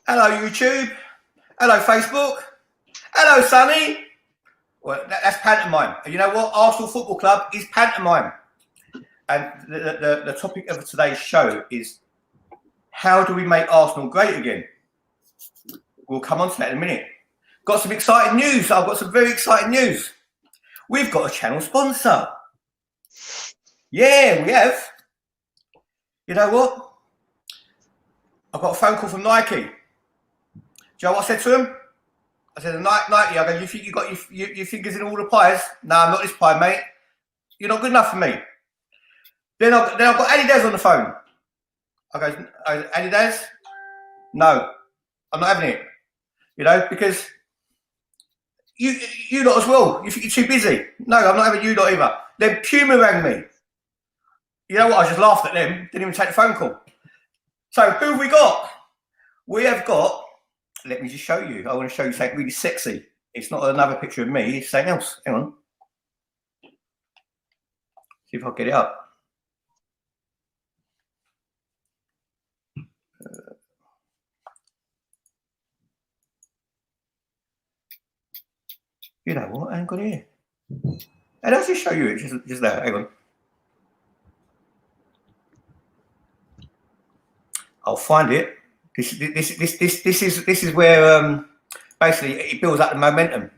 Hello, YouTube. Hello, Facebook. Hello, Sonny. Well, that's pantomime. And you know what? Arsenal Football Club is pantomime. And the topic of today's show is how do we make Arsenal great again? We'll come on to that in a minute. Got some exciting news. I've got some very exciting news. We've got a channel sponsor. Yeah, we have. You know what? I got a phone call from Nike. Do you know what I said to them? I said, Nike, I go, you think you got your fingers in all the pies? No, I'm not this pie, mate. You're not good enough for me. Then I've got Adidas on the phone. I go, Adidas? No, I'm not having it. You know, because you lot as well. You think you're too busy. No, I'm not having you lot either. Then Puma rang me. You know what? I just laughed at them. Didn't even take the phone call. So who have we got? We have got, let me just show you. I want to show you something really sexy. It's not another picture of me. It's something else. Hang on. See if I can get it up. You know what? I ain't got it here. And I'll just show you it. Just there. Hang on. I'll find it. This is where basically it builds up the momentum.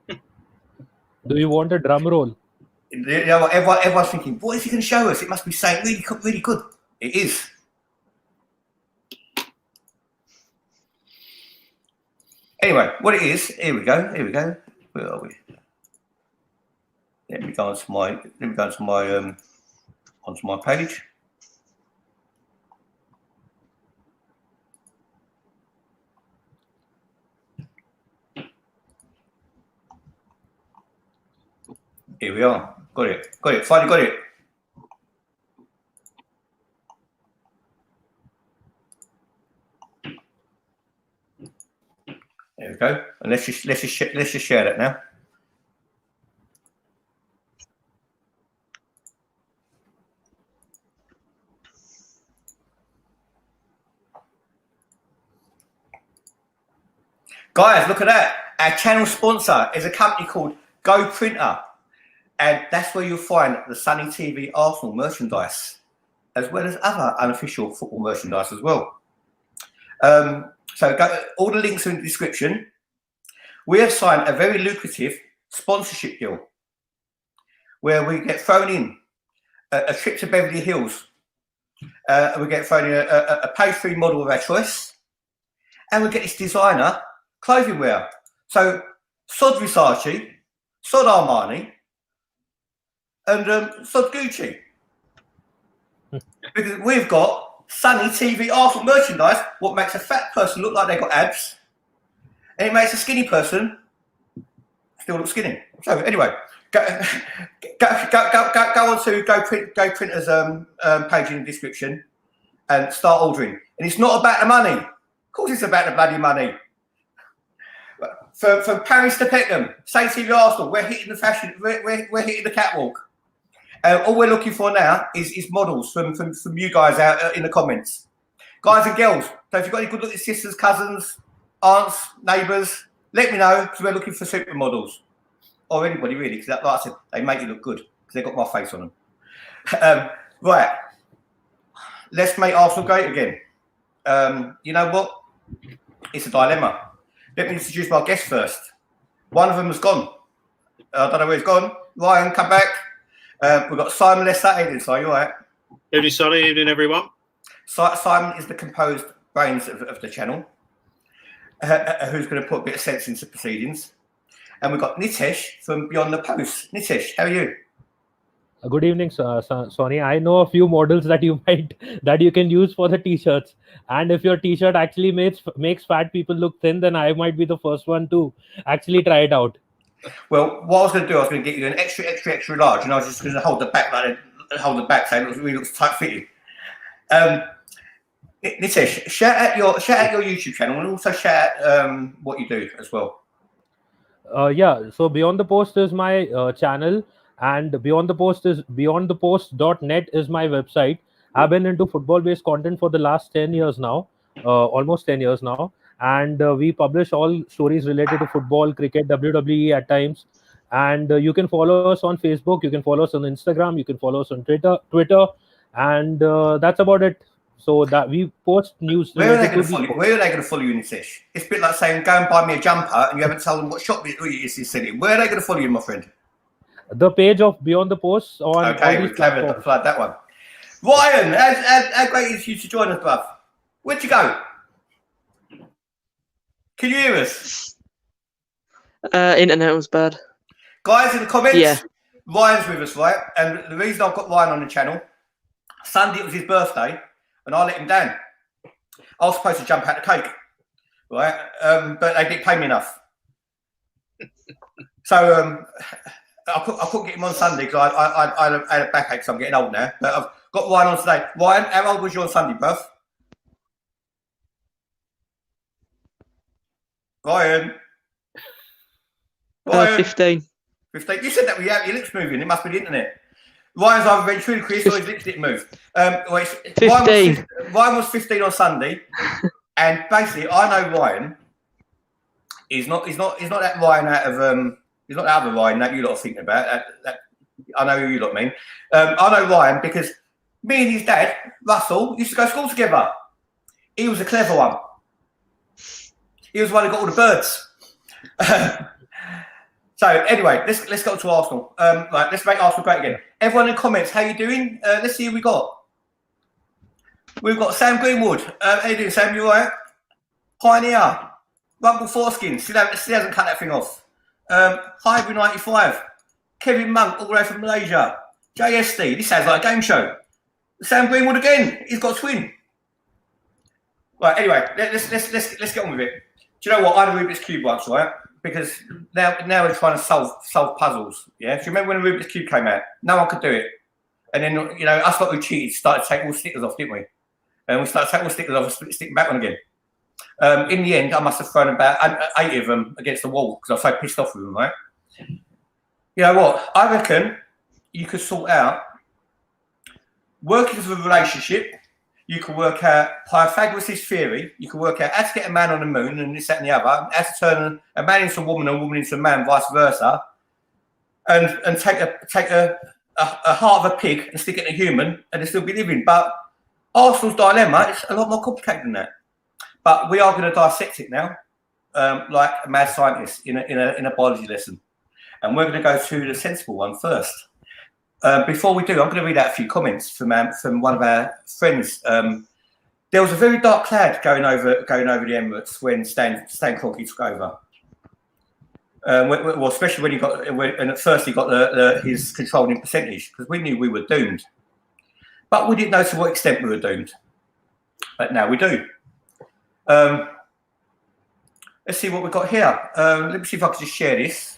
Do you want a drum roll? You know, everyone's thinking, what is he going to show us? It must be something really good. It is. Anyway, what it is, here we go. Where are we? Let me go onto my page. Here we are. Got it. Finally got it. There we go. And let's just share that now. Guys, look at that. Our channel sponsor is a company called Go Printer. And that's where you'll find the Sunny TV Arsenal merchandise, as well as other unofficial football merchandise as well. So all the links are in the description. We have signed a very lucrative sponsorship deal where we get thrown in a trip to Beverly Hills. We get thrown in a pay-free model of our choice. And we get this designer clothing wear. So sod Versace, sod Armani, and sod Gucci. Because we've got Sunny TV Arsenal merchandise, what makes a fat person look like they've got abs, and it makes a skinny person still look skinny. So anyway, go on to Go Printer's page in the description and start ordering. And it's not about the money. Of course it's about the bloody money. From Paris to Peckham, Stay TV Arsenal, we're hitting the fashion, we're hitting the catwalk. All we're looking for now is models from you guys out in the comments. Guys and girls, so if you've got any good looking sisters, cousins, aunts, neighbours, let me know, because we're looking for supermodels. Or anybody really, because like I said, they make you look good, because they've got my face on them. Right, let's make Arsenal great again. You know what? It's a dilemma. Let me introduce my guest first. One of them has gone. I don't know where he's gone. Ryan, come back. We've got Simon Lester. Evening, Si, you all right? Evening, Sonny. Evening, everyone. Simon is the composed brains of the channel, who's going to put a bit of sense into proceedings. And we've got Nitesh from Beyond the Post. Nitesh, how are you? Good evening, Sonny. I know a few models that you can use for the t-shirts. And if your t-shirt actually makes fat people look thin, then I might be the first one to actually try it out. Well, what I was going to do, I was going to get you an extra large, and I was just going to hold the back so it really looks tight fitting. Nitesh, shout out your YouTube channel and also shout out what you do as well. Yeah, so Beyond the Post is my channel, and Beyond the Post is beyondthepost.net is my website. I've been into football-based content for the last 10 years now. almost 10 years now. And we publish all stories related to football, cricket, WWE at times. And you can follow us on Facebook, you can follow us on Instagram, you can follow us on Twitter, and that's about it. So that we post news. Where are they going to follow you in this ish? It's a bit like saying, go and buy me a jumper, and you haven't told them what shop it is you're sitting. Where are they going to follow you, my friend? The page of Beyond the Post on okay, all these platforms. Flood that one. Ryan, how great is you to join us, bruv? Where'd you go? Can you hear us? Internet was bad. Guys, in the comments, yeah. Ryan's with us, right? And the reason I've got Ryan on the channel, Sunday it was his birthday, and I let him down. I was supposed to jump out the cake, right? But they didn't pay me enough. So I couldn't get him on Sunday because I had a backache because I'm getting old now. But I've got Ryan on today. Ryan, how old was you on Sunday, bruv? Ryan? 15. 15. You said that without your lips moving. It must be the internet. Ryan's either ventriloquist or his lips didn't move. 15. Ryan was 15 on Sunday, and basically, I know Ryan. He's not that Ryan out of he's not the other Ryan that you lot are thinking about. I know who you lot mean. I know Ryan because me and his dad, Russell, used to go to school together. He was a clever one. He was the one who got all the birds. So anyway, let's go to Arsenal. Right, let's make Arsenal great again. Everyone in the comments, how you doing? Let's see who we got. We've got Sam Greenwood. How you doing, Sam? You all right? Pioneer. Rumble Foreskin. Still hasn't cut that thing off. Highbury 95. Kevin Monk, all the way from Malaysia. JSD. This sounds like a game show. Sam Greenwood again. He's got a twin. Right. Anyway, let's get on with it. Do you know what? I had a Rubik's Cube once, right? Because now we're trying to solve puzzles. Yeah. Do you remember when the Rubik's Cube came out? No one could do it. And then us lot who cheated started to take all the stickers off, didn't we? And we started to take all the stickers off and stick them back on again. In the end, I must have thrown about 8 of them against the wall because I was so pissed off with them, right? You know what? I reckon you could sort out working of a relationship. You can work out Pythagoras' theory. You can work out how to get a man on the moon and this, that, and the other. How to turn a man into a woman and a woman into a man, vice versa. And take a heart of a pig and stick it in a human and they'll still be living. But Arsenal's dilemma is a lot more complicated than that. But we are going to dissect it now, like a mad scientist in a biology lesson. And we're going to go to the sensible one first. Before we do, I'm going to read out a few comments from one of our friends. There was a very dark cloud going over the Emirates when Stan Kroenke took over. Well, especially when at first he got his controlling percentage, because we knew we were doomed. But we didn't know to what extent we were doomed. But now we do. Let's see what we've got here. Let me see if I can just share this.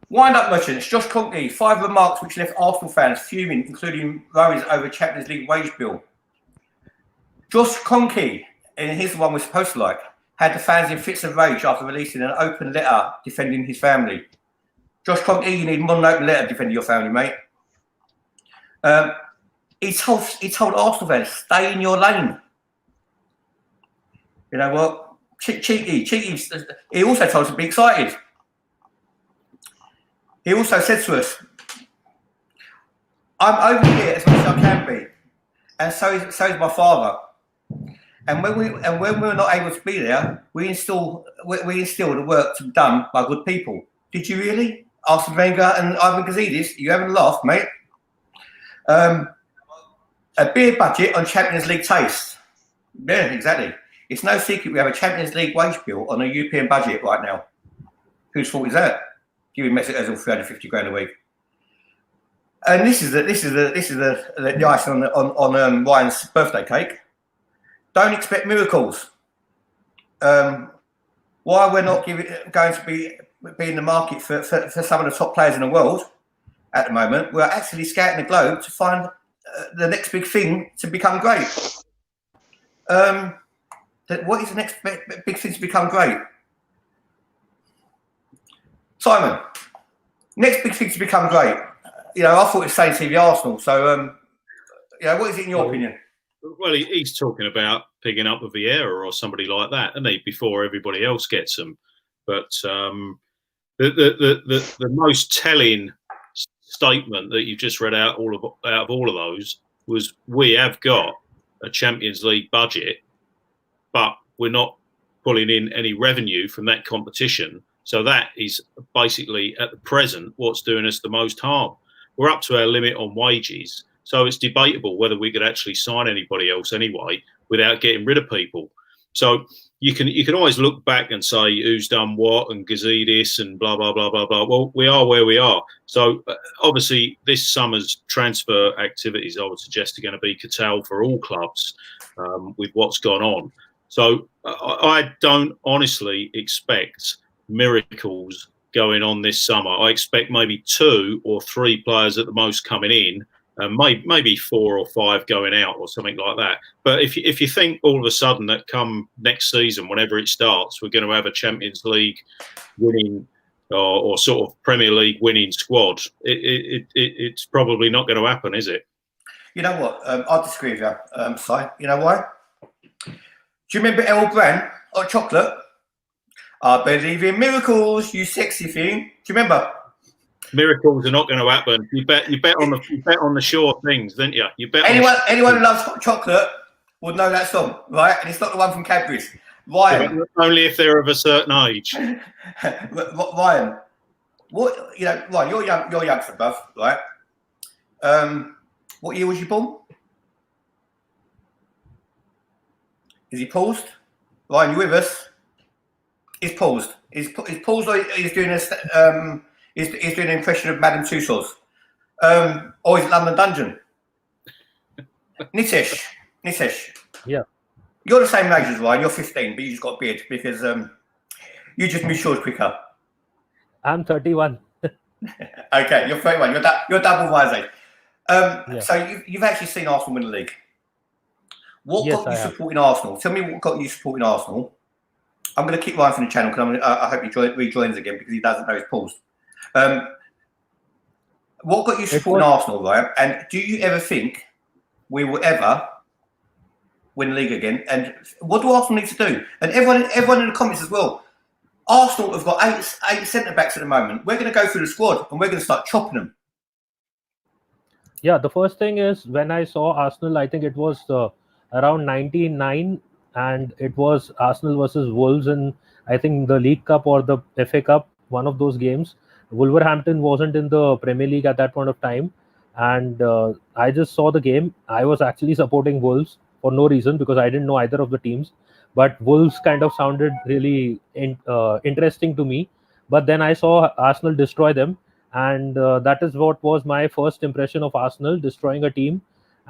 Wind-up merchants, Josh Kroenke, 5 remarks which left Arsenal fans fuming, including worries over Champions League wage bill. Josh Kroenke, and here's the one we're supposed to like, had the fans in fits of rage after releasing an open letter defending his family. Josh Kroenke, you need more than an open letter defending your family, mate. He told Arsenal fans, stay in your lane. You know what? Cheeky. He also told us to be excited. He also said to us, I'm over here as much as I can be. And so is my father. And when we're not able to be there, we instill the work to be done by good people. Did you really? Arsene Wenger and Ivan Gazidis, you haven't laughed, mate. A beer budget on Champions League taste. Yeah, exactly. It's no secret we have a Champions League wage bill on a European budget right now. Whose fault is that? Giving Mexico all 350 grand a week. And this is the icing on Ryan's birthday cake. Don't expect miracles. Why we're not going to be in the market for some of the top players in the world at the moment, we're actually scouting the globe to find the next big thing to become great. What is the next big thing to become great? Simon, Next big thing to become great. I thought it was Staysafe v Arsenal. So, what is it in your opinion? Well, he's talking about picking up with Vieira or somebody like that, isn't he? Before everybody else gets them. But the most telling statement that you just read out of all of those was, we have got a Champions League budget, but we're not pulling in any revenue from that competition. So that is basically, at the present, what's doing us the most harm. We're up to our limit on wages. So it's debatable whether we could actually sign anybody else anyway without getting rid of people. So you can always look back and say who's done what and Gazidis and blah, blah, blah, blah, blah. Well, we are where we are. So obviously this summer's transfer activities, I would suggest, are going to be curtailed for all clubs with what's gone on. So I don't honestly expect miracles going on this summer. I expect maybe 2 or 3 players at the most coming in, and maybe 4 or 5 going out or something like that. But if you think all of a sudden that come next season, whenever it starts, we're going to have a Champions League winning or sort of Premier League winning squad, it's probably not going to happen, is it? You know what? I disagree with you, Si. You know why? Do you remember El Bran or chocolate? I believe in miracles, you sexy thing. Do you remember? Miracles are not going to happen. You bet on the sure things, didn't you? You bet. Anyone who loves hot chocolate would know that song, right? And it's not the one from Cadbury's. Ryan, only if they're of a certain age. Ryan, Ryan, you're young, you're youngster, bruv, right? What year was you born? Is he paused? Ryan, you with us? He's paused. He's paused, or he's doing he's doing an impression of Madame Tussauds. Or is it London Dungeon? Nitesh. Yeah. You're the same age as Ryan. You're 15, but you just got a beard because you just matured quicker. I'm 31. Okay, you're 31. You're double wise age. Yeah. So you've actually seen Arsenal win the league. What Yes, got you I have. supporting Arsenal? Tell me what got you supporting Arsenal. I'm going to kick Ryan from the channel because I hope he rejoins again because he doesn't know he's paused. What got you supporting Arsenal, Ryan? And do you ever think we will ever win the league again? And what do Arsenal need to do? And everyone in the comments as well. Arsenal have got eight centre backs at the moment. We're going to go through the squad and we're going to start chopping them. Yeah, the first thing is when I saw Arsenal, I think it was around 99, and it was Arsenal versus Wolves in, I think, the League Cup or the FA Cup, one of those games. Wolverhampton wasn't in the Premier League at that point of time, and I just saw the game. I was actually supporting Wolves for no reason because I didn't know either of the teams, but Wolves kind of sounded really interesting to me. But then I saw Arsenal destroy them, and that is what was my first impression of Arsenal, destroying a team.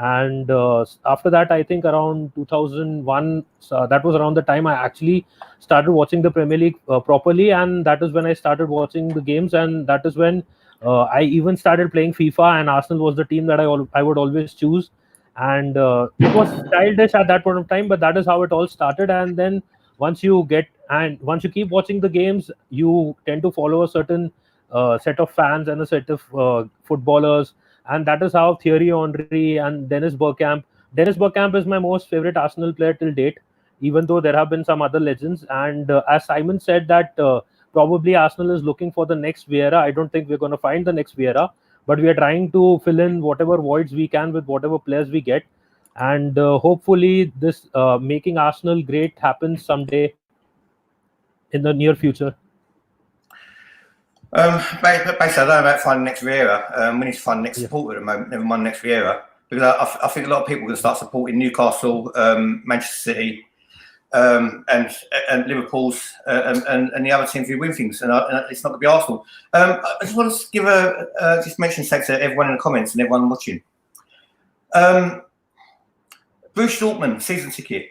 And after that, I think around 2001, that was around the time I actually started watching the Premier League properly, and that is when I started watching the games, and that is when I even started playing FIFA, and Arsenal was the team that I would always choose. And it was childish at that point of time, but that is how it all started. And then once you keep watching the games, you tend to follow a certain set of fans and a set of footballers. And that is how Thierry Henry and Dennis Bergkamp. Dennis Bergkamp is my most favorite Arsenal player till date, even though there have been some other legends. And as Simon said that probably Arsenal is looking for the next Vieira. I don't think we're going to find the next Vieira, but we are trying to fill in whatever voids we can with whatever players we get. And hopefully this making Arsenal great happens someday in the near future. Basically, I don't know about finding next Vieira. We need to find the next supporter at the moment, never mind next Vieira. Because I think a lot of people are going to start supporting Newcastle, Manchester City, and Liverpool's, and the other teams who win things. And it's not going to be Arsenal. I just want to give just mention thanks to everyone in the comments and everyone watching. Bruce Dortmund season ticket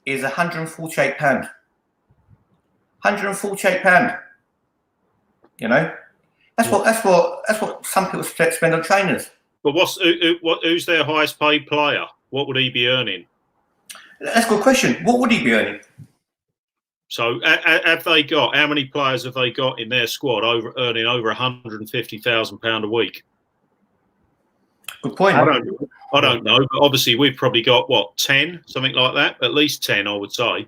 is £148. £148. You know, that's what some people spend on trainers. But who's their highest paid player? What would he be earning? That's a good question. What would he be earning? So have they got, how many players have they got in their squad earning over £150,000 a week? Good point. I don't know, but obviously we've probably got, 10, something like that? At least 10, I would say.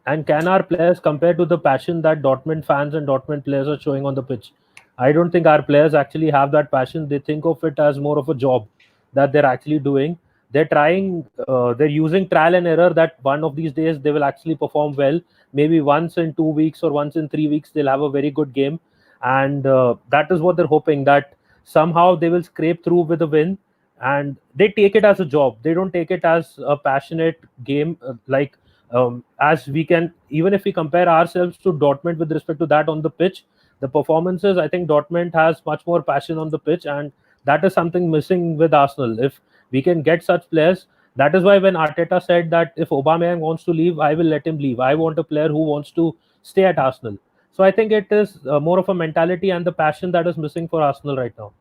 And can our players compare to the passion that Dortmund fans and Dortmund players are showing on the pitch? I don't think our players actually have that passion. They think of it as more of a job that they're actually doing. They're trying, they're using trial and error that one of these days they will actually perform well. Maybe once in 2 weeks or once in 3 weeks, they'll have a very good game. And that is what they're hoping, that somehow they will scrape through with a win. And they take it as a job. They don't take it as a passionate game as we can, even if we compare ourselves to Dortmund with respect to that on the pitch, the performances, I think Dortmund has much more passion on the pitch, and that is something missing with Arsenal. If we can get such players, that is why when Arteta said that if Aubameyang wants to leave, I will let him leave. I want a player who wants to stay at Arsenal. So I think it is more of a mentality and the passion that is missing for Arsenal right now.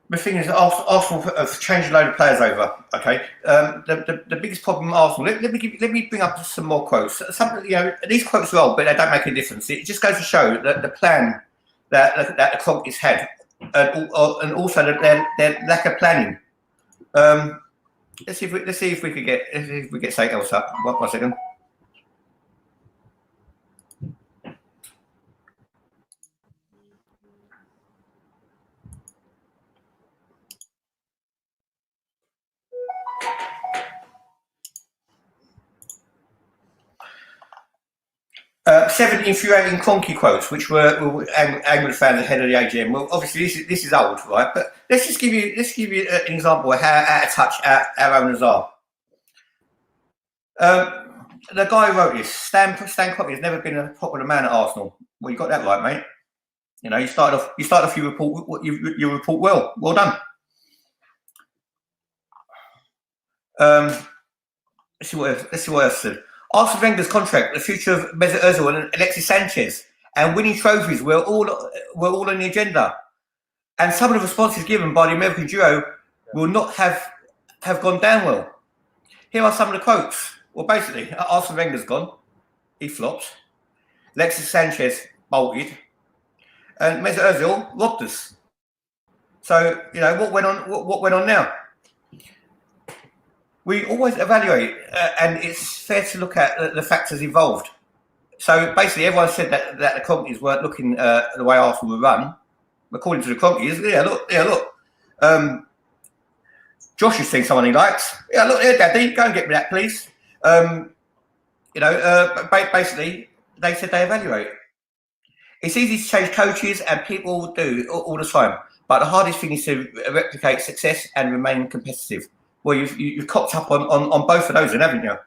The thing is, Arsenal have changed a load of players over. Okay, the biggest problem with Arsenal. Let me bring up some more quotes. Some, these quotes are old, but they don't make a difference. It just goes to show that the plan that the Kroenkes had, and also their lack of planning. Let's see if we could get something else up. One second. 7 infuriating Kroenke quotes, which were angered fans ahead of the AGM. Well, obviously this is old, right? But let's give you an example of how out of touch our owners are. The guy who wrote this, Stan Kroenke, has never been a popular man at Arsenal. Well, you got that right, mate. You started off your report well. Well done. Let's see what else said. Arsene Wenger's contract, the future of Mesut Ozil and Alexis Sanchez, and winning trophies were all on the agenda. And some of the responses given by the American duo will not have gone down well. Here are some of the quotes. Well, basically, Arsene Wenger's gone. He flopped. Alexis Sanchez bolted. And Mesut Ozil robbed us. So, what went on now? We always evaluate, and it's fair to look at the factors involved. So basically, everyone said that the Kroenkes weren't looking at the way Arsenal were run. According to the Kroenkes, look. Josh has seen someone he likes. Yeah, look there, Daddy, go and get me that, please. Basically, they said they evaluate. It's easy to change coaches, and people do all the time. But the hardest thing is to replicate success and remain competitive. Well, you've copped up on both of those, haven't you?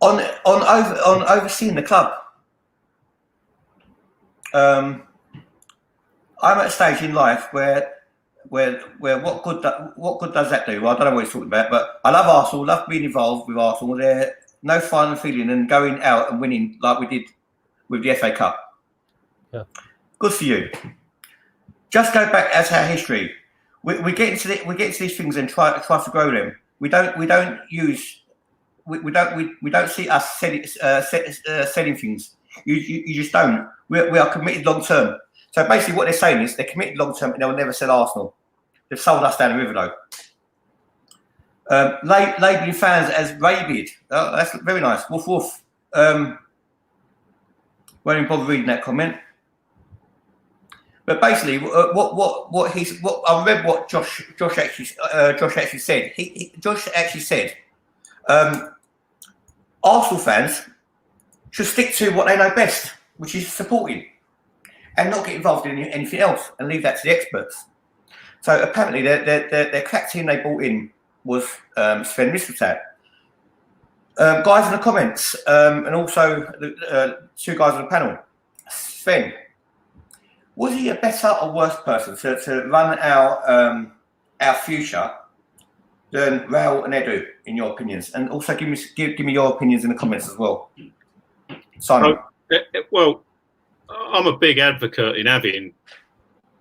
On overseeing the club, I'm at a stage in life where what good does that do? Well, I don't know what he's talking about, but I love Arsenal, love being involved with Arsenal. There's no final feeling and going out and winning like we did with the FA Cup. Yeah. Good for you. Just go back as our history. We get into these things and try to grow them. We don't see us selling things. You just don't. We are committed long term. So basically, what they're saying is they're committed long term and they'll never sell Arsenal. They've sold us down the river though. Labelling fans as rabid. Oh, that's very nice. Woof woof. Won't even bother reading that comment. But basically, I read what Josh actually said. Josh actually said, Arsenal fans should stick to what they know best, which is supporting, and not get involved in anything else, and leave that to the experts. So apparently, their crack team they brought in was Sven Mislintat. Guys in the comments, and also the 2 guys on the panel. Sven, was he a better or worse person to run our future than Raul and Edu, in your opinions? And also give me your opinions in the comments as well. Simon. Well, I'm a big advocate in having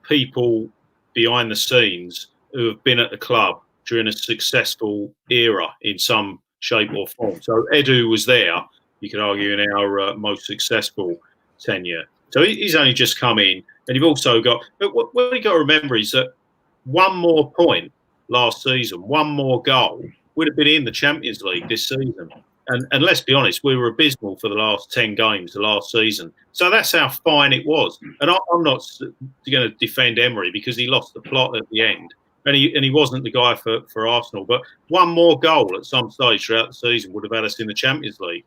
people behind the scenes who have been at the club during a successful era in some shape, or form. So Edu was there, you could argue, in our most successful tenure. So he's only just come in, and you've also got. But what you've got to remember is that one more point last season, one more goal, would have been in the Champions League this season. And let's be honest, we were abysmal for the last 10 games the last season. So that's how fine it was. And I'm not going to defend Emery because he lost the plot at the end. And he wasn't the guy for Arsenal. But one more goal at some stage throughout the season would have had us in the Champions League.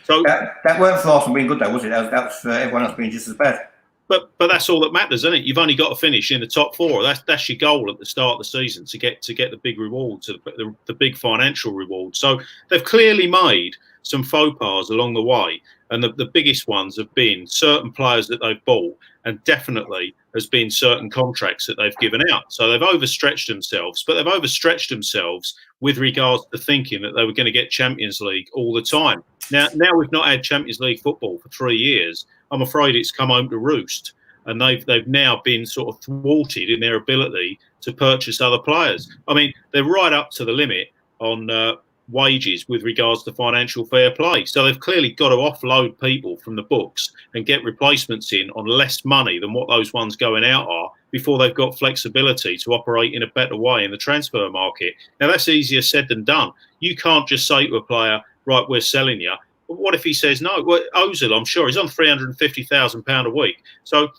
So that weren't for Arsenal being good, though, was it? That was for everyone else being just as bad. But that's all that matters, isn't it? You've only got to finish in the top 4. That's your goal at the start of the season to get the big rewards, the big financial rewards. So they've clearly made some faux pas along the way, and the biggest ones have been certain players that they've bought, and definitely has been certain contracts that they've given out. So they've overstretched themselves, but they've overstretched themselves with regards to thinking that they were going to get Champions League all the time. Now we've not had Champions League football for 3 years. I'm afraid it's come home to roost, and they've now been sort of thwarted in their ability to purchase other players. I mean, they're right up to the limit on wages with regards to financial fair play. So they've clearly got to offload people from the books and get replacements in on less money than what those ones going out are before they've got flexibility to operate in a better way in the transfer market. Now, that's easier said than done. You can't just say to a player, right, we're selling you. But what if he says no? Well, Ozil, I'm sure, he's on £350,000 a week. So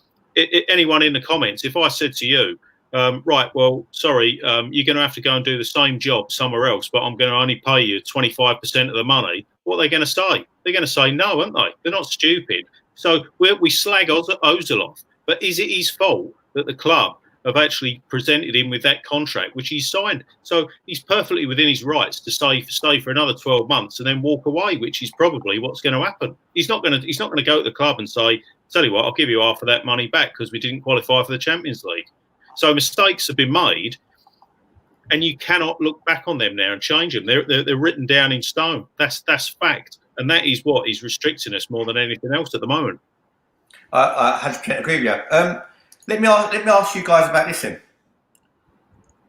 anyone in the comments, if I said to you, right, well, sorry, you're going to have to go and do the same job somewhere else, but I'm going to only pay you 25% of the money, what are they going to say? They're going to say no, aren't they? They're not stupid. So we slag Ozil off. But is it his fault that the club have actually presented him with that contract, which he's signed? So he's perfectly within his rights to stay for another 12 months and then walk away, which is probably what's going to happen. He's not going to go to the club and say, tell you what, I'll give you half of that money back because we didn't qualify for the Champions League. So mistakes have been made, and you cannot look back on them now and change them. They're written down in stone. That's fact, and that is what is restricting us more than anything else at the moment. I 100% agree with you. Let me ask you guys about this then.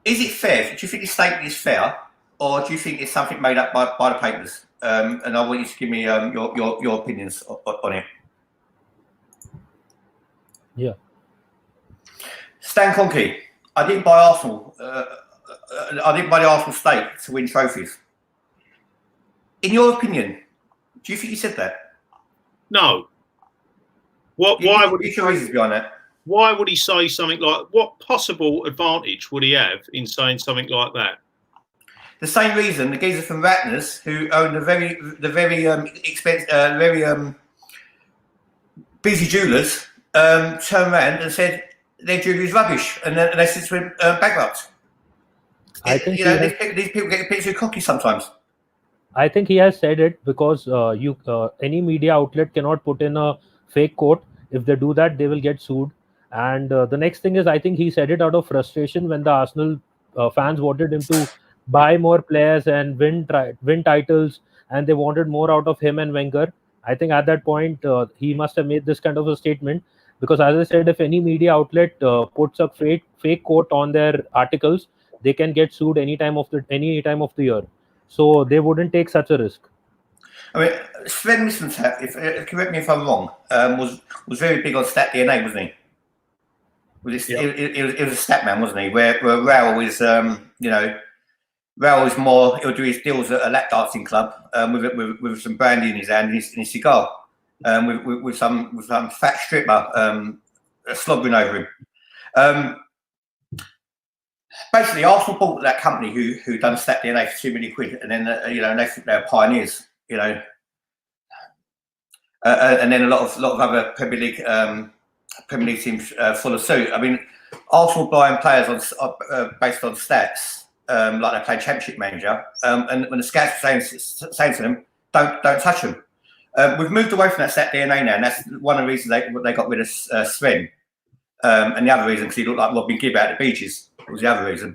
Is it fair? Do you think this statement is fair, or do you think it's something made up by the papers? And I want you to give me your opinions on it. Yeah. Stan Kroenke, I didn't buy Arsenal. I didn't buy the Arsenal stake to win trophies. In your opinion, do you think he said that? No. Why would he? Reasons behind that? Why would he say something like? What possible advantage would he have in saying something like that? The same reason the geezer from Ratner's, who owned the very expensive, busy jewellers, turned around and said their jewellery is rubbish, and they since went bankrupt. I think these people get a bit too cocky sometimes. I think he has said it because any media outlet cannot put in a fake quote. If they do that, they will get sued. And the next thing is, I think he said it out of frustration when the Arsenal fans wanted him to buy more players and win titles, and they wanted more out of him and Wenger. I think at that point he must have made this kind of a statement because, as I said, if any media outlet puts a fake quote on their articles, they can get sued any time of the year. So they wouldn't take such a risk. I mean, Sven Mislintat, correct me if I'm wrong, was very big on stat DNA, wasn't he? It was a stat man, wasn't he? Where Raul is, Raul is more. He'll do his deals at a lap dancing club with some brandy in his hand and his cigar, with some fat stripper slobbering over him. Basically, Arsenal bought that company who done stat DNA for £2 million, and then they think they're pioneers, and then a lot of other Premier League teams follow suit. I mean, Arsenal buying players based on stats, like they play Championship Manager, and when the scouts are saying to them, don't touch them. We've moved away from that stat DNA now, and that's one of the reasons they got rid of Sven. And the other reason, because he looked like Robin Gibb out of the beaches, was the other reason.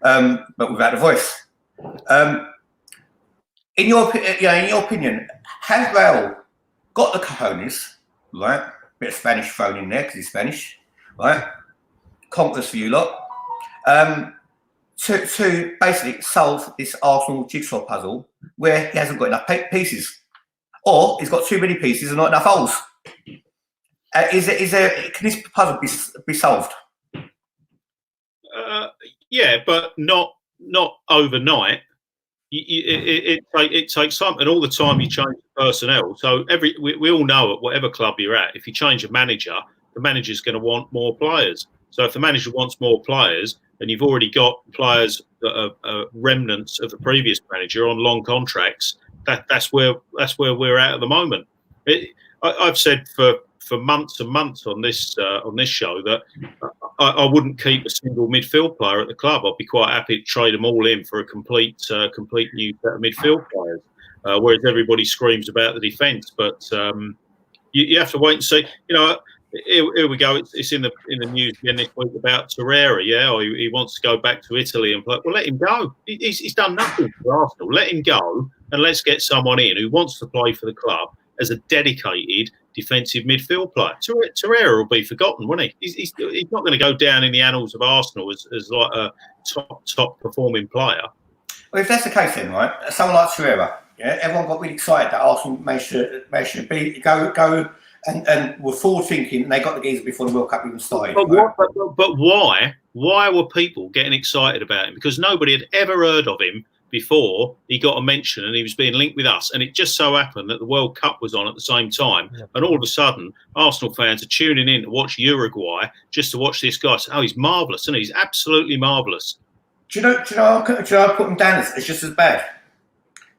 But without a voice. In your opinion, has Raul got the cojones, right? Bit of Spanish thrown in there because he's Spanish, right? Conquers for you lot. to basically solve this Arsenal jigsaw puzzle where he hasn't got enough pieces, or he's got too many pieces and not enough holes. Can this puzzle be solved? Yeah, but not overnight. It takes time, and all the time you change the personnel. So we all know at whatever club you're at, if you change a manager, the manager's going to want more players. So if the manager wants more players, and you've already got players that are remnants of the previous manager on long contracts, that's where we're at the moment. I've said for months and months on this show that I wouldn't keep a single midfield player at the club. I'd be quite happy to trade them all in for a complete new set of midfield players. Whereas everybody screams about the defence, but you have to wait and see. Here we go. It's in the news again this week about Torreira. Yeah, he wants to go back to Italy and play. Well, let him go. He's done nothing for Arsenal. Let him go, and let's get someone in who wants to play for the club as a dedicated defensive midfield player. Torreira will be forgotten, won't he? He's not going to go down in the annals of Arsenal as like a top performing player. Well, if that's the case, then right, someone like Torreira, yeah, everyone got really excited that Arsenal may should go. And were forward thinking, and they got the geezer before the World Cup even started. But why? Why were people getting excited about him? Because nobody had ever heard of him before he got a mention, and he was being linked with us. And it just so happened that the World Cup was on at the same time, and all of a sudden, Arsenal fans are tuning in to watch Uruguay just to watch this guy. So, he's marvellous, and he's absolutely marvellous. Do you know? I put him down as just as bad.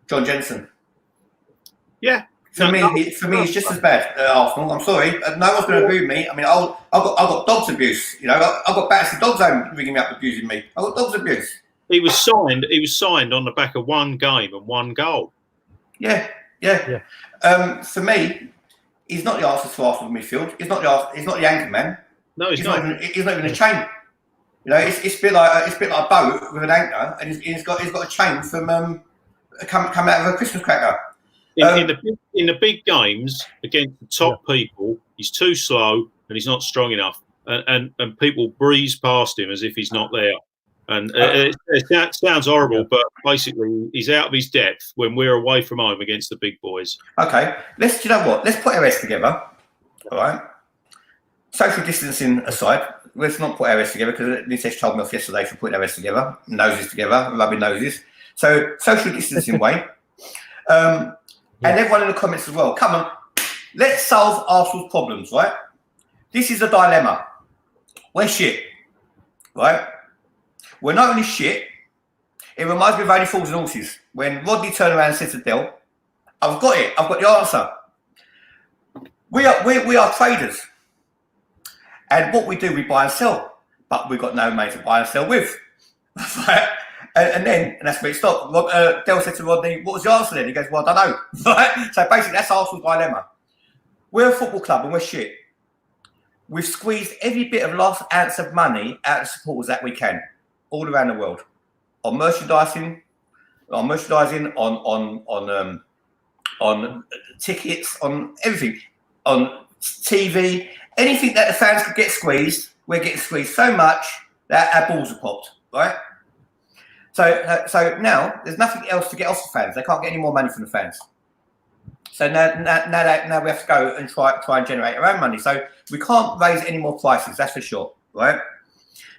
John Jensen. Yeah. For me, it's just as bad. Arsenal. I'm sorry, no one's going to agree with me. I mean, I've got dogs abuse. I've got Battersea Dogs home ringing me up abusing me. I've got dogs abuse. He was signed on the back of one game and one goal. Yeah. For me, he's not the answer to Arsenal midfield. He's not the anchor man. No, he's not. He's not even a chain. It's a bit like a boat with an anchor, and he's got a chain from come out of a Christmas cracker. In the big games against the top people, he's too slow and he's not strong enough, and people breeze past him as if he's not there. And it sounds horrible, but basically he's out of his depth when we're away from home against the big boys. Okay, do you know what? Let's put our heads together. All right. Social distancing aside, let's not put our heads together because Nitesh told me off yesterday for putting our heads together, noses together, rubbing noses. So social distancing way. And everyone in the comments as well. Come on, let's solve Arsenal's problems, right? This is a dilemma. We're shit, right? We're not only shit, it reminds me of Only Fools and Horses. When Rodney turned around and said to Del, I've got it, I've got the answer. We are traders. And what we do, we buy and sell. But we've got no money to buy and sell with. Right? And that's where it stopped. Del said to Rodney, what was the answer then? He goes, well, I don't know. Right? So basically, that's Arsenal's dilemma. We're a football club and we're shit. We've squeezed every bit of last ounce of money out of supporters that we can, all around the world. On merchandising, on tickets, on everything, on TV, anything that the fans could get squeezed, we're getting squeezed so much that our balls are popped, right? So now there's nothing else to get off the fans. They can't get any more money from the fans. So now we have to go and try and generate our own money. So we can't raise any more prices. That's for sure, right?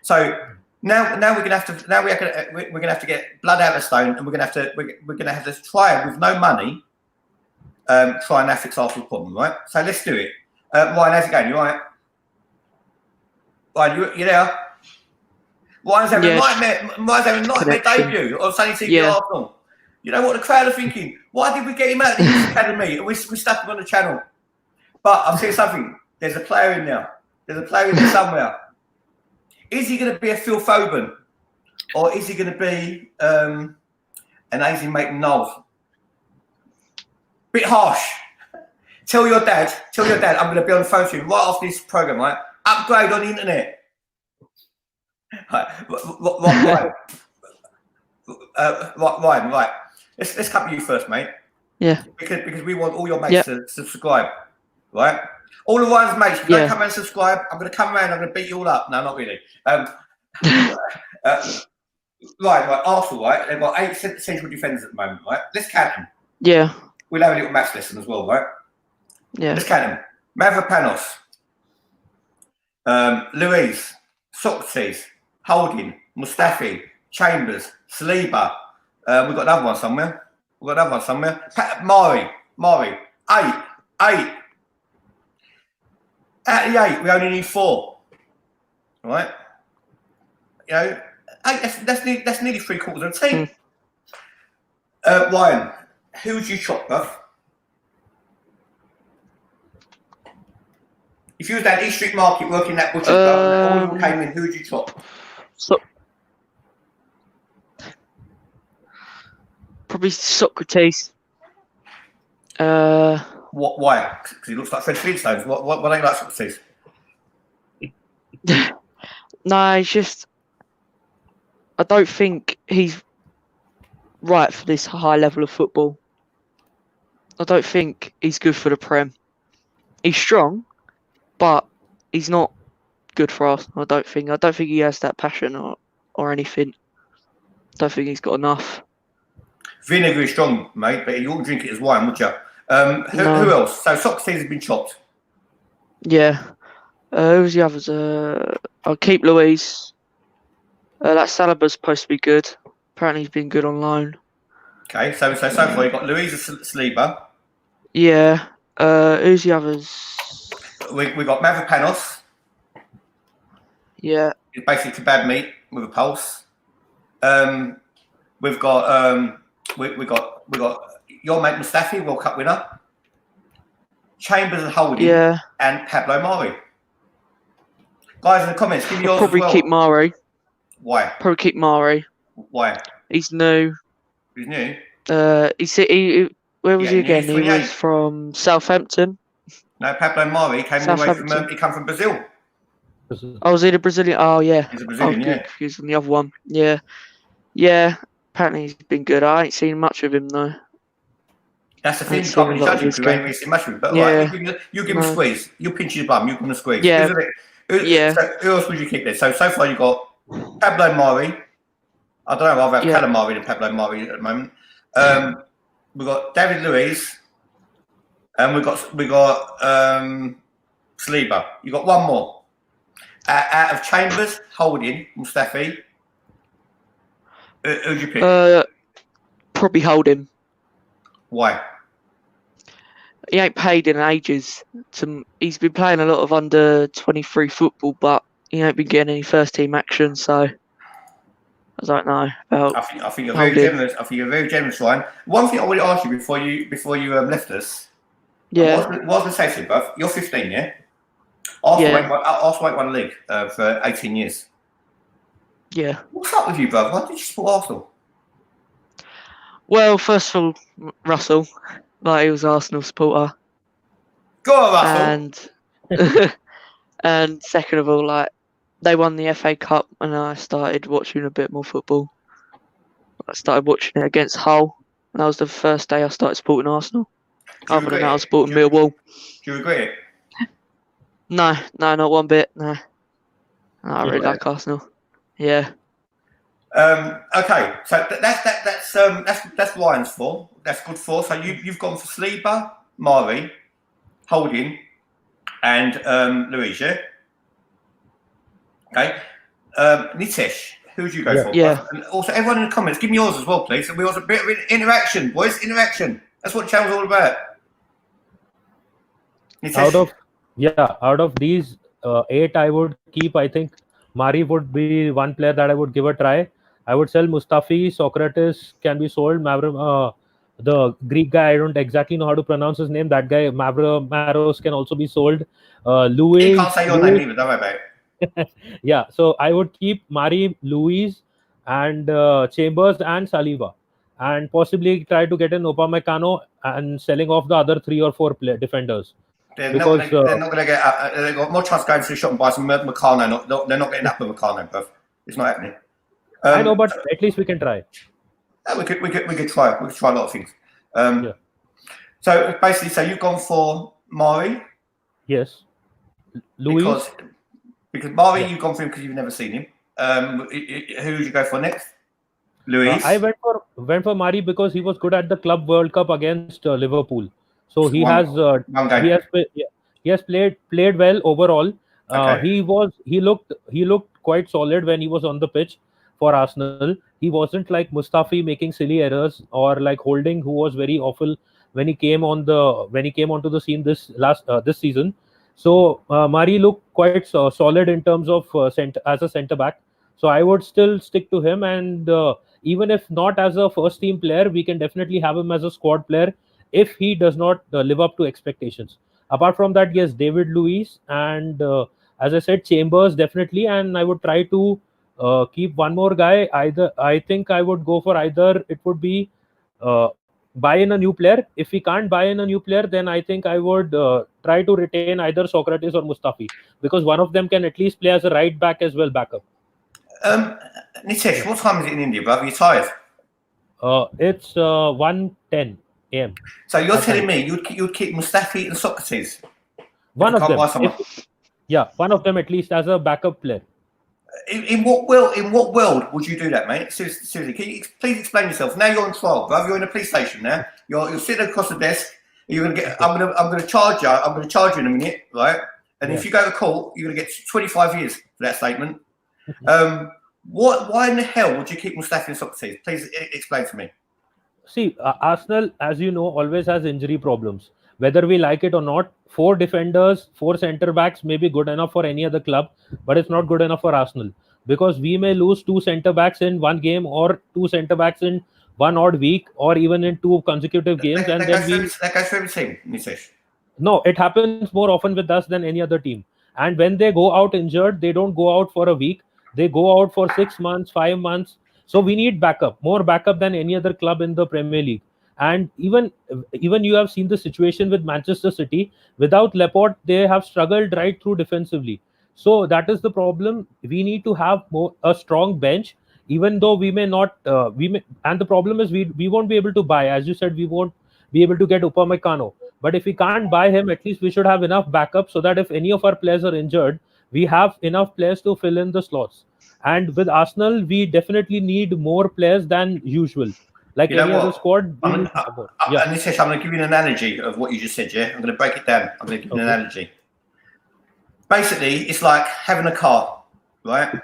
So now we're gonna have to get blood out of the stone, and we're gonna have to try with no money. Try and fix Arsenal's problem, right? So let's do it. Ryan, how's it going? You all right? Ryan, you there? Ryan's having a nightmare debut on Sunny TV Arsenal. You know what the crowd are thinking? Why did we get him out of the youth academy and we stuck him on the channel? But I'll tell you something. There's a player in there. There's a player in there somewhere. Is he going to be a Phil Foden? Or is he going to be an Ainsley Maitland-Niles? Bit harsh. Tell your dad, I'm going to be on the phone to him right after this programme, right? Upgrade on the internet. Right. Let's come to you first, mate. Yeah. Because we want all your mates to subscribe, right? All the Ryan's mates, if you don't come and subscribe, I'm going to come around. I'm going to beat you all up. No, not really. Right. Arsenal, right? They've got 8 central defenders at the moment, right? Let's count them. Yeah. We'll have a little maths lesson as well, right? Yeah. Let's count them. Mavropanos, Luiz, Socrates, Holding, Mustafi, Chambers, Saliba. We've got another one somewhere. Mari. 8. Out of the 8, we only need 4. Right? You know, 8, that's nearly 3/4 of the team. Ryan, who would you chop, bruv? If you was down East Street Market working that butcher's bar and all of them came in, who would you chop? So, probably Socrates. Why? Because he looks like Fred Flintstones. What don't you like Socrates? No, it's just I don't think he's right for this high level of football. I don't think he's good for the Prem. He's strong, but he's not good for us. I don't think he has that passion or anything. I don't think he's got enough. Vinegar is strong, mate, but you wouldn't drink it as wine, would you? No. Who else? So Socrates has been chopped. Yeah. Who's the others? I'll keep Luiz. That Saliba's supposed to be good. Apparently he's been good on loan. Okay, so far you've got Luiz Saliba. Yeah. Who's the others? We got Mavropanos. Yeah. He's basically kebab meat with a pulse. We've got your mate Mustafi, World Cup winner. Chambers and Holding. Yeah. And Pablo Mari. Guys in the comments, give me yours Probably as well. keep Mari. Why? Probably keep Mari. Why? He's new. He's new. Where was he again? He 28. was from Southampton. No, Pablo Mari came all the way from he came from Brazil. Oh, was he the Brazilian? Oh, yeah. He's a Brazilian, yeah. Confused on the other one. Yeah. Yeah. Apparently he's been good. I ain't seen much of him though. That's the thing. You can't really judge him because you ain't really seen much of him. But yeah. Right, you give him a squeeze. You pinch his bum. You give him a squeeze. Yeah. Yeah. So who else would you keep there? So far you got Pablo Mari. I don't know. I've had Calamari than Pablo Mari at the moment. We've got David Luiz, and we got Saliba. You got one more out of Chambers, Holding, Mustafi. Who'd you pick? Probably Holding. Why? He ain't paid in ages. He's been playing a lot of under 23 football, but he ain't been getting any first team action. So I don't know about. I think you're very generous. I think you're very generous, Ryan. One thing I want to ask you before you left us. Yeah. What was the safety, bruv? You're 15, yeah. Arsenal ain't won the league for 18 years. Yeah. What's up with you, bruv? Why did you support Arsenal? Well, first of all, Russell, he was an Arsenal supporter. Go on, Russell. And second of all, they won the FA Cup, and I started watching a bit more football. I started watching it against Hull, and that was the first day I started supporting Arsenal. Other than that, I was supporting Millwall. Do you regret it? No, not one bit. No, I really like Arsenal. Yeah. Okay, so that's Ryan's 4. That's good 4. So you've gone for Saliba, Mari, Holding, and Luiz, yeah? Okay. Nitesh, who would you go for? Yeah. And also, everyone in the comments, give me yours as well, please. And we want a bit of interaction, boys. Interaction. That's what the channel's all about. Nitesh. Out of these 8, I would keep. I think Mari would be one player that I would give a try. I would sell Mustafi. Socrates can be sold. The Greek guy, I don't exactly know how to pronounce his name. That guy, Maros, can also be sold. Luiz. He can't say your name either, don't worry about it. Yeah, so I would keep Mari, Luiz, and Chambers and Saliba, and possibly try to get an Upamecano and selling off the other 3 or 4 defenders. They're not going to get. They've got more chance going to the shop and buy some Meccano. They're not getting up with Meccano, bruv. It's not happening. I know, but at least we can try. We could try. We could try a lot of things. So basically, you've gone for Mari. Yes. Luiz. Because Mari, you've gone for him because you've never seen him. Who would you go for next? Luis. I went for Mari because he was good at the Club World Cup against Liverpool. So he One- has one game. he has played well overall. Okay. He looked quite solid when he was on the pitch for Arsenal. He wasn't like Mustafi making silly errors or like Holding, who was very awful when he came onto the scene this season. So Mari looked quite solid in terms of as a centre back. So I would still stick to him, and even if not as a first team player, we can definitely have him as a squad player if he does not live up to expectations. Apart from that, yes, David Luiz and as I said, Chambers definitely, and I would try to keep one more guy. Either I think I would go for either it would be uh, buy in a new player. If we can't buy in a new player, then I think I would try to retain either Socrates or Mustafi, because one of them can at least play as a right back as well, backup. Nitesh, what time is it in India, brother? You're tired. It's 1:10 a.m. So you're That's telling right. me you'd keep Mustafi and Socrates? One You of can't them. buy someone. One of them at least as a backup player. In what world would you do that, mate? Seriously, can you please explain yourself? Now you're on trial, brother. You're in a police station now. You're sitting across the desk. You're gonna get. I'm gonna charge you. I'm gonna charge you in a minute, right? And if you go to court, you're gonna get 25 years for that statement. Why in the hell would you keep Mustafi and Socrates? Please explain to me. See, Arsenal, as you know, always has injury problems. Whether we like it or not, 4 defenders, 4 centre backs may be good enough for any other club, but it's not good enough for Arsenal, because we may lose 2 centre backs in one game or 2 centre backs in one odd week or even in 2 consecutive games, That and then goes for every team, Nitesh. No, it happens more often with us than any other team. And when they go out injured, they don't go out for a week. They go out for 6 months, 5 months. So we need backup, more backup than any other club in the Premier League. And even you have seen the situation with Manchester City. Without Laporte, they have struggled right through defensively. So that is the problem. We need to have a strong bench, even though we may not. And the problem is we won't be able to buy. As you said, we won't be able to get Upamecano. But if we can't buy him, at least we should have enough backup so that if any of our players are injured, we have enough players to fill in the slots. And with Arsenal, we definitely need more players than usual. Like You know any what? other squad, we need more. Yeah. Nitesh, I'm going to give you an analogy of what you just said. Yeah, I'm going to break it down. I'm going to give you an analogy. Basically, it's like having a car, right?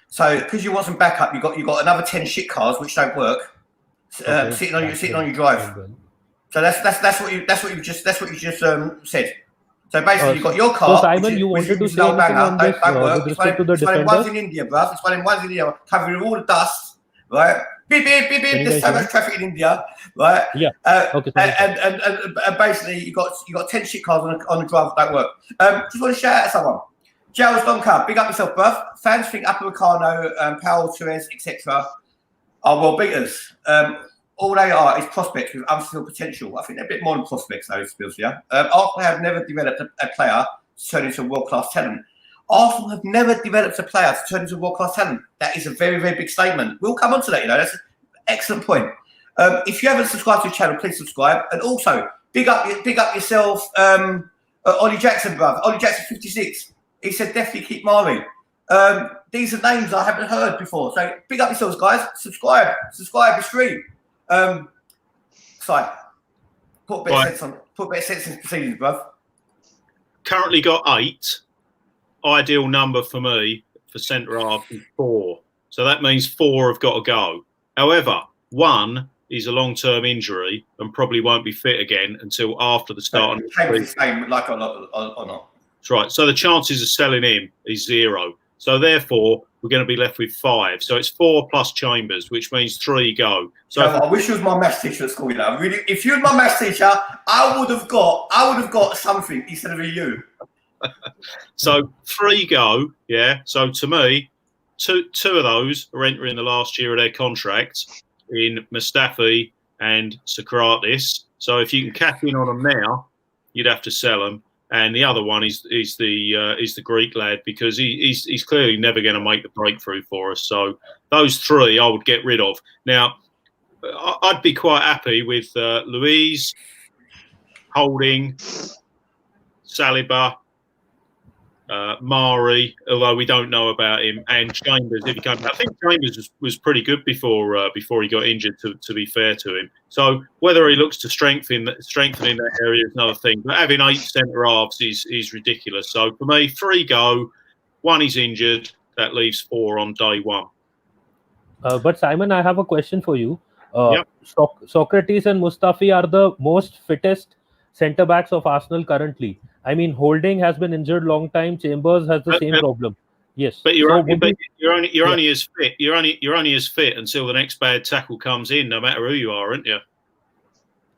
So because you want some backup, you got another 10 shit cars which don't work, sitting on your drive. So that's what you just said. So basically, you've got your car. So Simon, you wanted to say anything on this with respect to the defenders? It's one's in defenders? India, bruv. It's one in India, covering all the dust, right? Beep beep beep beep. There's so much traffic in India, right? Yeah. Okay. And basically, you got 10 shit cars on the drive that don't work. Just want to shout out to someone. Giles Donker, big up yourself, bruv. Fans think Upamecano, Powell, Torres, etc. are world beaters. All they are is prospects with unfulfilled potential. I think they're a bit more than prospects, though, to be honest with you. Arsenal have never developed a player to turn into a world-class talent. Arsenal have never developed a player to turn into a world-class talent. That is a very, very big statement. We'll come on to that, you know. That's an excellent point. If you haven't subscribed to the channel, please subscribe. And also, big up yourself, Ollie Jackson, bruv. Ollie Jackson 56. He said definitely keep Mari. These are names I haven't heard before. So big up yourselves, guys. Subscribe. It's free. Sorry. Put a bit of sense in proceedings, bruv. Currently got 8. Ideal number for me for centre half is 4. So that means 4 have got to go. However, 1 is a long-term injury and probably won't be fit again until after the start of the season. Like or not. That's right. So the chances of selling him is 0. So therefore, we're going to be left with 5. So it's 4 plus Chambers, which means 3 go. So I wish you was my maths teacher at school. You know, really, if you were my maths teacher, I would have got something instead of a U. So 3 go. Yeah. So to me, two of those are entering the last year of their contract in Mustafi and Socrates. So if you can cash in on them now, you'd have to sell them. And the other one is the Greek lad, because he's clearly never going to make the breakthrough for us. So those 3 I would get rid of. Now, I'd be quite happy with Luiz, Holding, Saliba, Mari, although we don't know about him, and Chambers. If he comes, I think Chambers was pretty good before he got injured. To be fair to him, so whether he looks to strengthening that area is another thing. But having 8 centre halves is ridiculous. So for me, 3 go, 1 is injured. That leaves 4 on day 1. But Simon, I have a question for you. Yep. Socrates and Mustafi are the most fittest centre backs of Arsenal currently. I mean, Holding has been injured long time. Chambers has the same problem. Yes, but you're only as fit. You're only as fit until the next bad tackle comes in, no matter who you are, aren't you?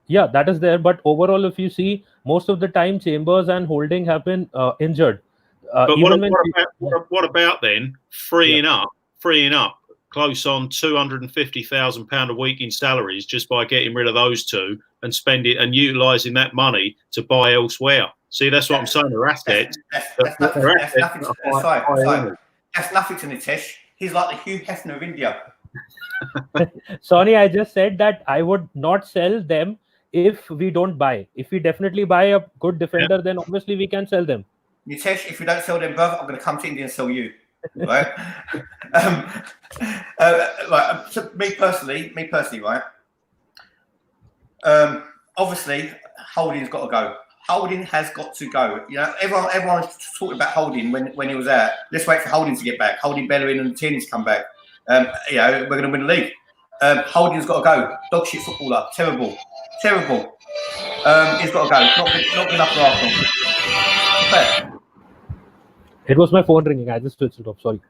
Yeah, that is there. But overall, if you see, most of the time Chambers and Holding have been injured. But what about then freeing up close on £250,000 a week in salaries just by getting rid of those 2 and spend it and utilising that money to buy elsewhere? See, that's what I'm saying. They're assets. That's nothing to Nitesh. He's like the Hugh Hefner of India. Sonny, I just said that I would not sell them if we don't buy. If we definitely buy a good defender, then obviously we can sell them. Nitesh, if we don't sell them, brother, I'm going to come to India and sell you. Right? So me personally, right? Obviously, Holding's got to go. Holding has got to go. You know, everyone's talking about Holding when he was out. Let's wait for Holding to get back. Holding, Bellerin, and Tierney's come back. You know, we're going to win the league. Holding's got to go. Dog shit footballer. Terrible. He's got to go. Not good enough for Arsenal. Fair. It was my phone ringing. I just switched it off. Sorry.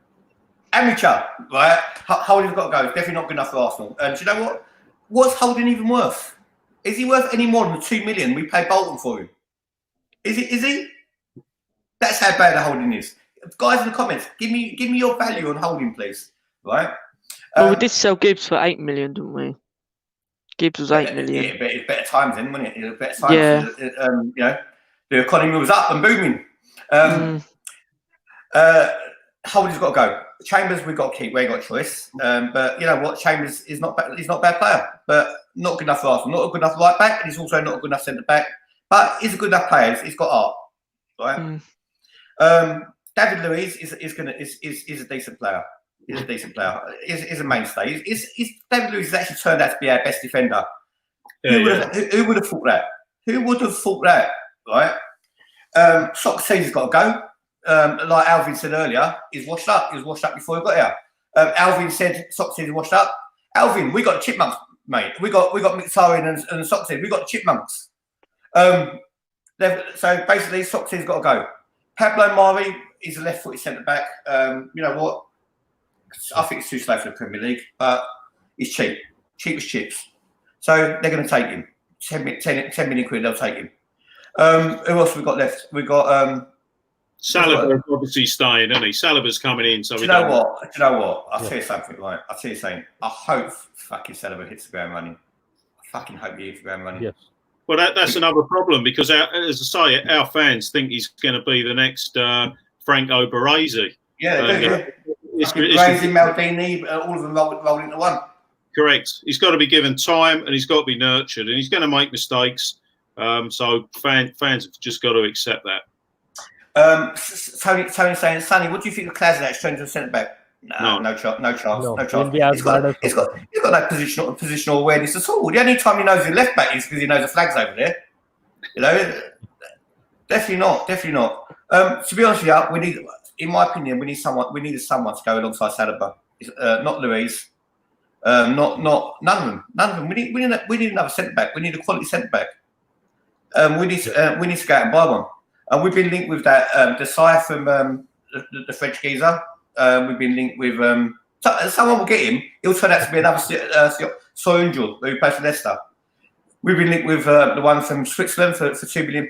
Amateur, right? Holding's got to go. It's definitely not good enough for Arsenal. Do you know what? What's Holding even worth? Is he worth any more than the 2 million we paid Bolton for him? Is he? That's how bad the Holding is. Guys in the comments, give me your value on Holding, please. Right? Well, we did sell Gibbs for 8 million, didn't we? Gibbs was 8 million. Yeah, but it's better times then, wasn't it? It was better times. Yeah. You know, the economy was up and booming. Holding's got to go. Chambers, we've got to keep. We ain't got a choice. But you know what? Chambers is not bad. He's not a bad player, but not good enough for Arsenal. Not a good enough right back, and he's also not a good enough centre back. But he's a good enough player. He's got art, right? David Luiz is a decent player. He's a decent player. He's a mainstay. David Luiz has actually turned out to be our best defender. Who would have thought that? Who would have thought that? Right? Socrates has got to go. Like Alvin said earlier, he's washed up. He was washed up before he got here. Alvin said Socrates is washed up. Alvin, we got the chipmunks, mate. We got Mkhitaryan and Socrates. We got the chipmunks. So basically, Socrates got to go. Pablo Mari is a left-footed centre back. You know what? I think it's too slow for the Premier League, but he's cheap as chips. So they're going to take him. 10 million quid, they'll take him. Who else have we got left? We got Saliba obviously staying, isn't he? Saliba's coming in, so do you know what? I'll tell you something, right? I'll tell you something. I hope fucking Saliba hits the ground running. I fucking hope he hits the ground running. Yes. Well, that's another problem because, as I say, our fans think he's going to be the next Franco Baresi. Yeah, they do. Baresi, Maldini, all of them roll into one. Correct. He's got to be given time and he's got to be nurtured and he's going to make mistakes. So fans have just got to accept that. Tony saying, Sonny, what do you think of Klasnich turned to a centre back? No chance. He's got no positional awareness at all. The only time he knows his left back is because he knows the flag's over there. You know, definitely not. To be honest with you, in my opinion, we need someone to go alongside Saliba. Not Luiz. None of them. We need another centre back. We need a quality centre back. We need to go out and buy one. And we've been linked with that Desai from the French geezer. We've been linked with someone will get him. He'll turn out to be another Soyuncu who plays for Leicester. We've been linked with the one from Switzerland for £2 million.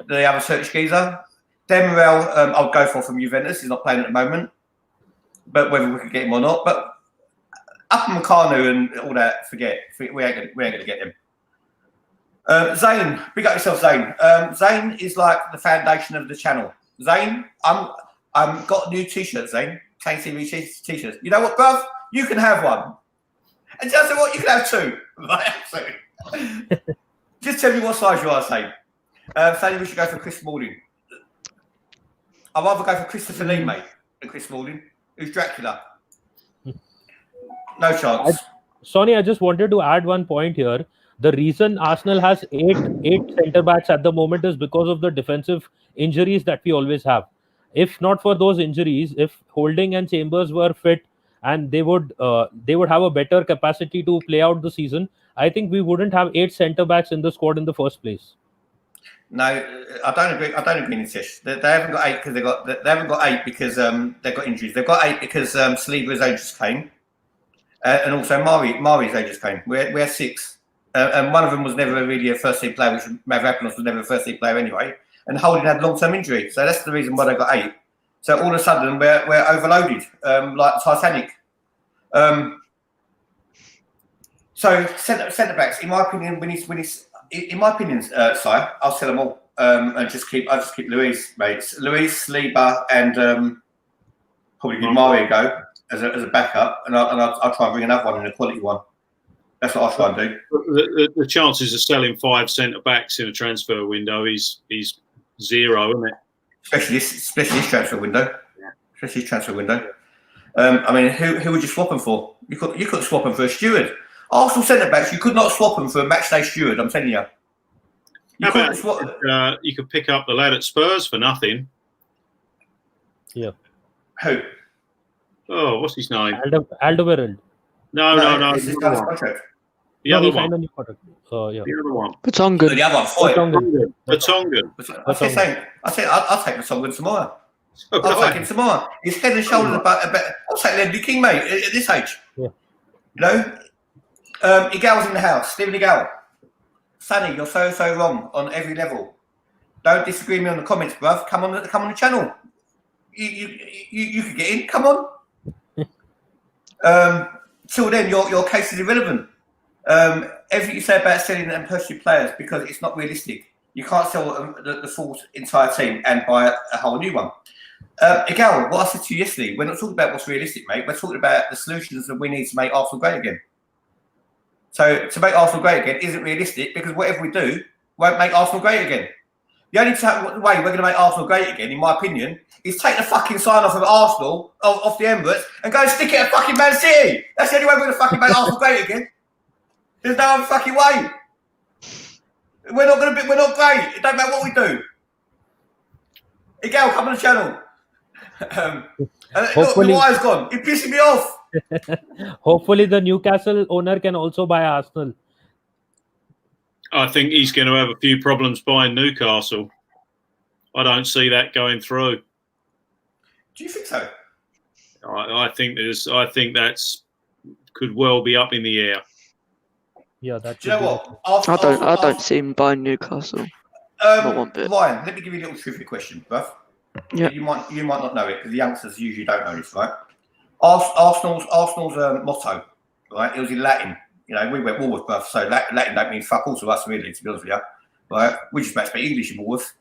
The other Turkish geezer. Demirel, I'll go for from Juventus. He's not playing at the moment, but whether we could get him or not. But Upamecano and all that, forget. We ain't gonna get him. Zane, big up yourself, Zane. Zane is like the foundation of the channel. Zane, I'm got a new T-shirt, Zane. Plain TV T-shirts. You know what, bruv? You can have one. And just say what? You can have two. Right? Just tell me what size you are, Zane. Saying we should go for Chris Smalling. I'd rather go for Christopher Lee, mate, than Chris Smalling, who's Dracula. No chance. Sonny, I just wanted to add one point here. The reason Arsenal has eight centre backs at the moment is because of the defensive injuries that we always have. If not for those injuries, if Holding and Chambers were fit and they would have a better capacity to play out the season, I think we wouldn't have 8 centre backs in the squad in the first place. No, I don't agree. I don't agree, Nitish. They haven't got 8 because they haven't got 8 because they've got injuries. They've got 8 because Saliba's age just came, and also Mari's age just came. We're 6, and one of them was never really a first team player, which Mavropanos was never a first team player anyway. And Holding had long term injury, so that's the reason why they got 8. So all of a sudden we're overloaded, like Titanic. So centre backs, in my opinion, in my opinion, Si, I'll sell them all and I'll just keep Luis, mate. Luis, Saliba, and probably give Mario a go as a backup, and I'll try and bring another one in a quality one. That's what I'll try and do. The chances of selling 5 centre backs in a transfer window is 0, isn't it? Especially this transfer window. Yeah. Especially this transfer window. I mean, who would you swap them for? You couldn't swap them for a steward. Arsenal centre backs, you could not swap them for a matchday steward. I'm telling you. You could pick up the lad at Spurs for nothing. Yeah. Who? Oh, what's his name? Alderweireld. No. This is Dallas contract. The other one. Yeah. The other one. Patongan. The other one. Patongan. I said I'll take Patongan tomorrow. I'll take him tomorrow. He's head and shoulders about. I'll take Ledley King, mate, at this age. Yeah. You know, Igal's in the house. Stephen Igal. Sonny, you're so wrong on every level. Don't disagree with me on the comments, bruv. Come on the channel. You could get in. Come on. Till then, your case is irrelevant. Everything you say about selling and purchasing players, because it's not realistic. You can't sell the full entire team and buy a whole new one. Igal, what I said to you yesterday, we're not talking about what's realistic, mate. We're talking about the solutions that we need to make Arsenal great again. So to make Arsenal great again isn't realistic, because whatever we do won't make Arsenal great again. The only way we're going to make Arsenal great again, in my opinion, is take the fucking sign off of Arsenal, off the Emirates, and go and stick it at fucking Man City. That's the only way we're going to fucking make Arsenal great again. There's no other fucking way. We're not great. It don't matter what we do. Igal, come on the channel. Look, the wire's gone. You're pissing me off. Hopefully the Newcastle owner can also buy Arsenal. I think he's going to have a few problems buying Newcastle. I don't see that going through. Do you think so? I think that's could well be up in the air. Yeah, that's. Do you know what? I don't see him buying Newcastle. Not one bit. Ryan, let me give you a little trivia question, bruv. Yeah. You might not know it, because the youngsters usually don't know this, right? Arsenal's motto, right? It was in Latin. You know, we went Woolworth, bruv, so Latin don't mean fuck all to us, really, to be honest with you. Right? We just about to speak English in Woolworth.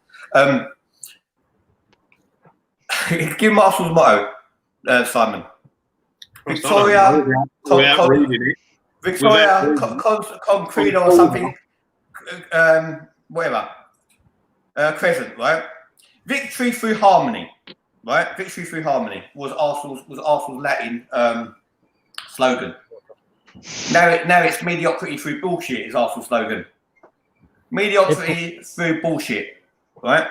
Give him Arsenal's motto, Simon. Victoria, Concredo or something, whatever. Crescent, right? Victory through harmony, right? Victory through harmony was Arsenal's Latin slogan. Now it's mediocrity through bullshit is Arsenal's slogan. Mediocrity through bullshit, right?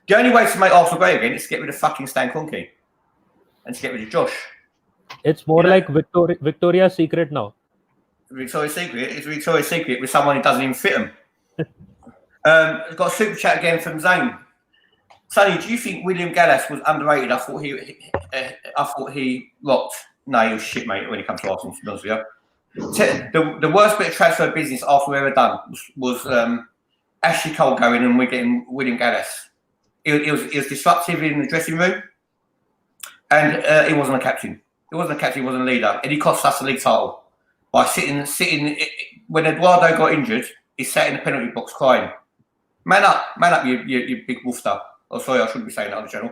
The only way to make Arsenal great again is to get rid of fucking Stan Kroenke and to get rid of Josh. It's more like Victoria's Secret now. Victoria's Secret is Victoria's Secret with someone who doesn't even fit them. Got a super chat again from Zane. Sonny, do you think William Gallas was underrated? I thought he rocked. No, he was shit, mate, when it comes to Arsenal, to be honest with you. The worst bit of transfer business Arsenal ever done was Ashley Cole going and we're getting William Gallas. It was disruptive in the dressing room, and he wasn't a captain. He wasn't a captain, he wasn't a leader, and he cost us the league title by sitting. When Eduardo got injured, he sat in the penalty box crying. Man up, you big woofter. Oh, sorry, I shouldn't be saying that on the channel.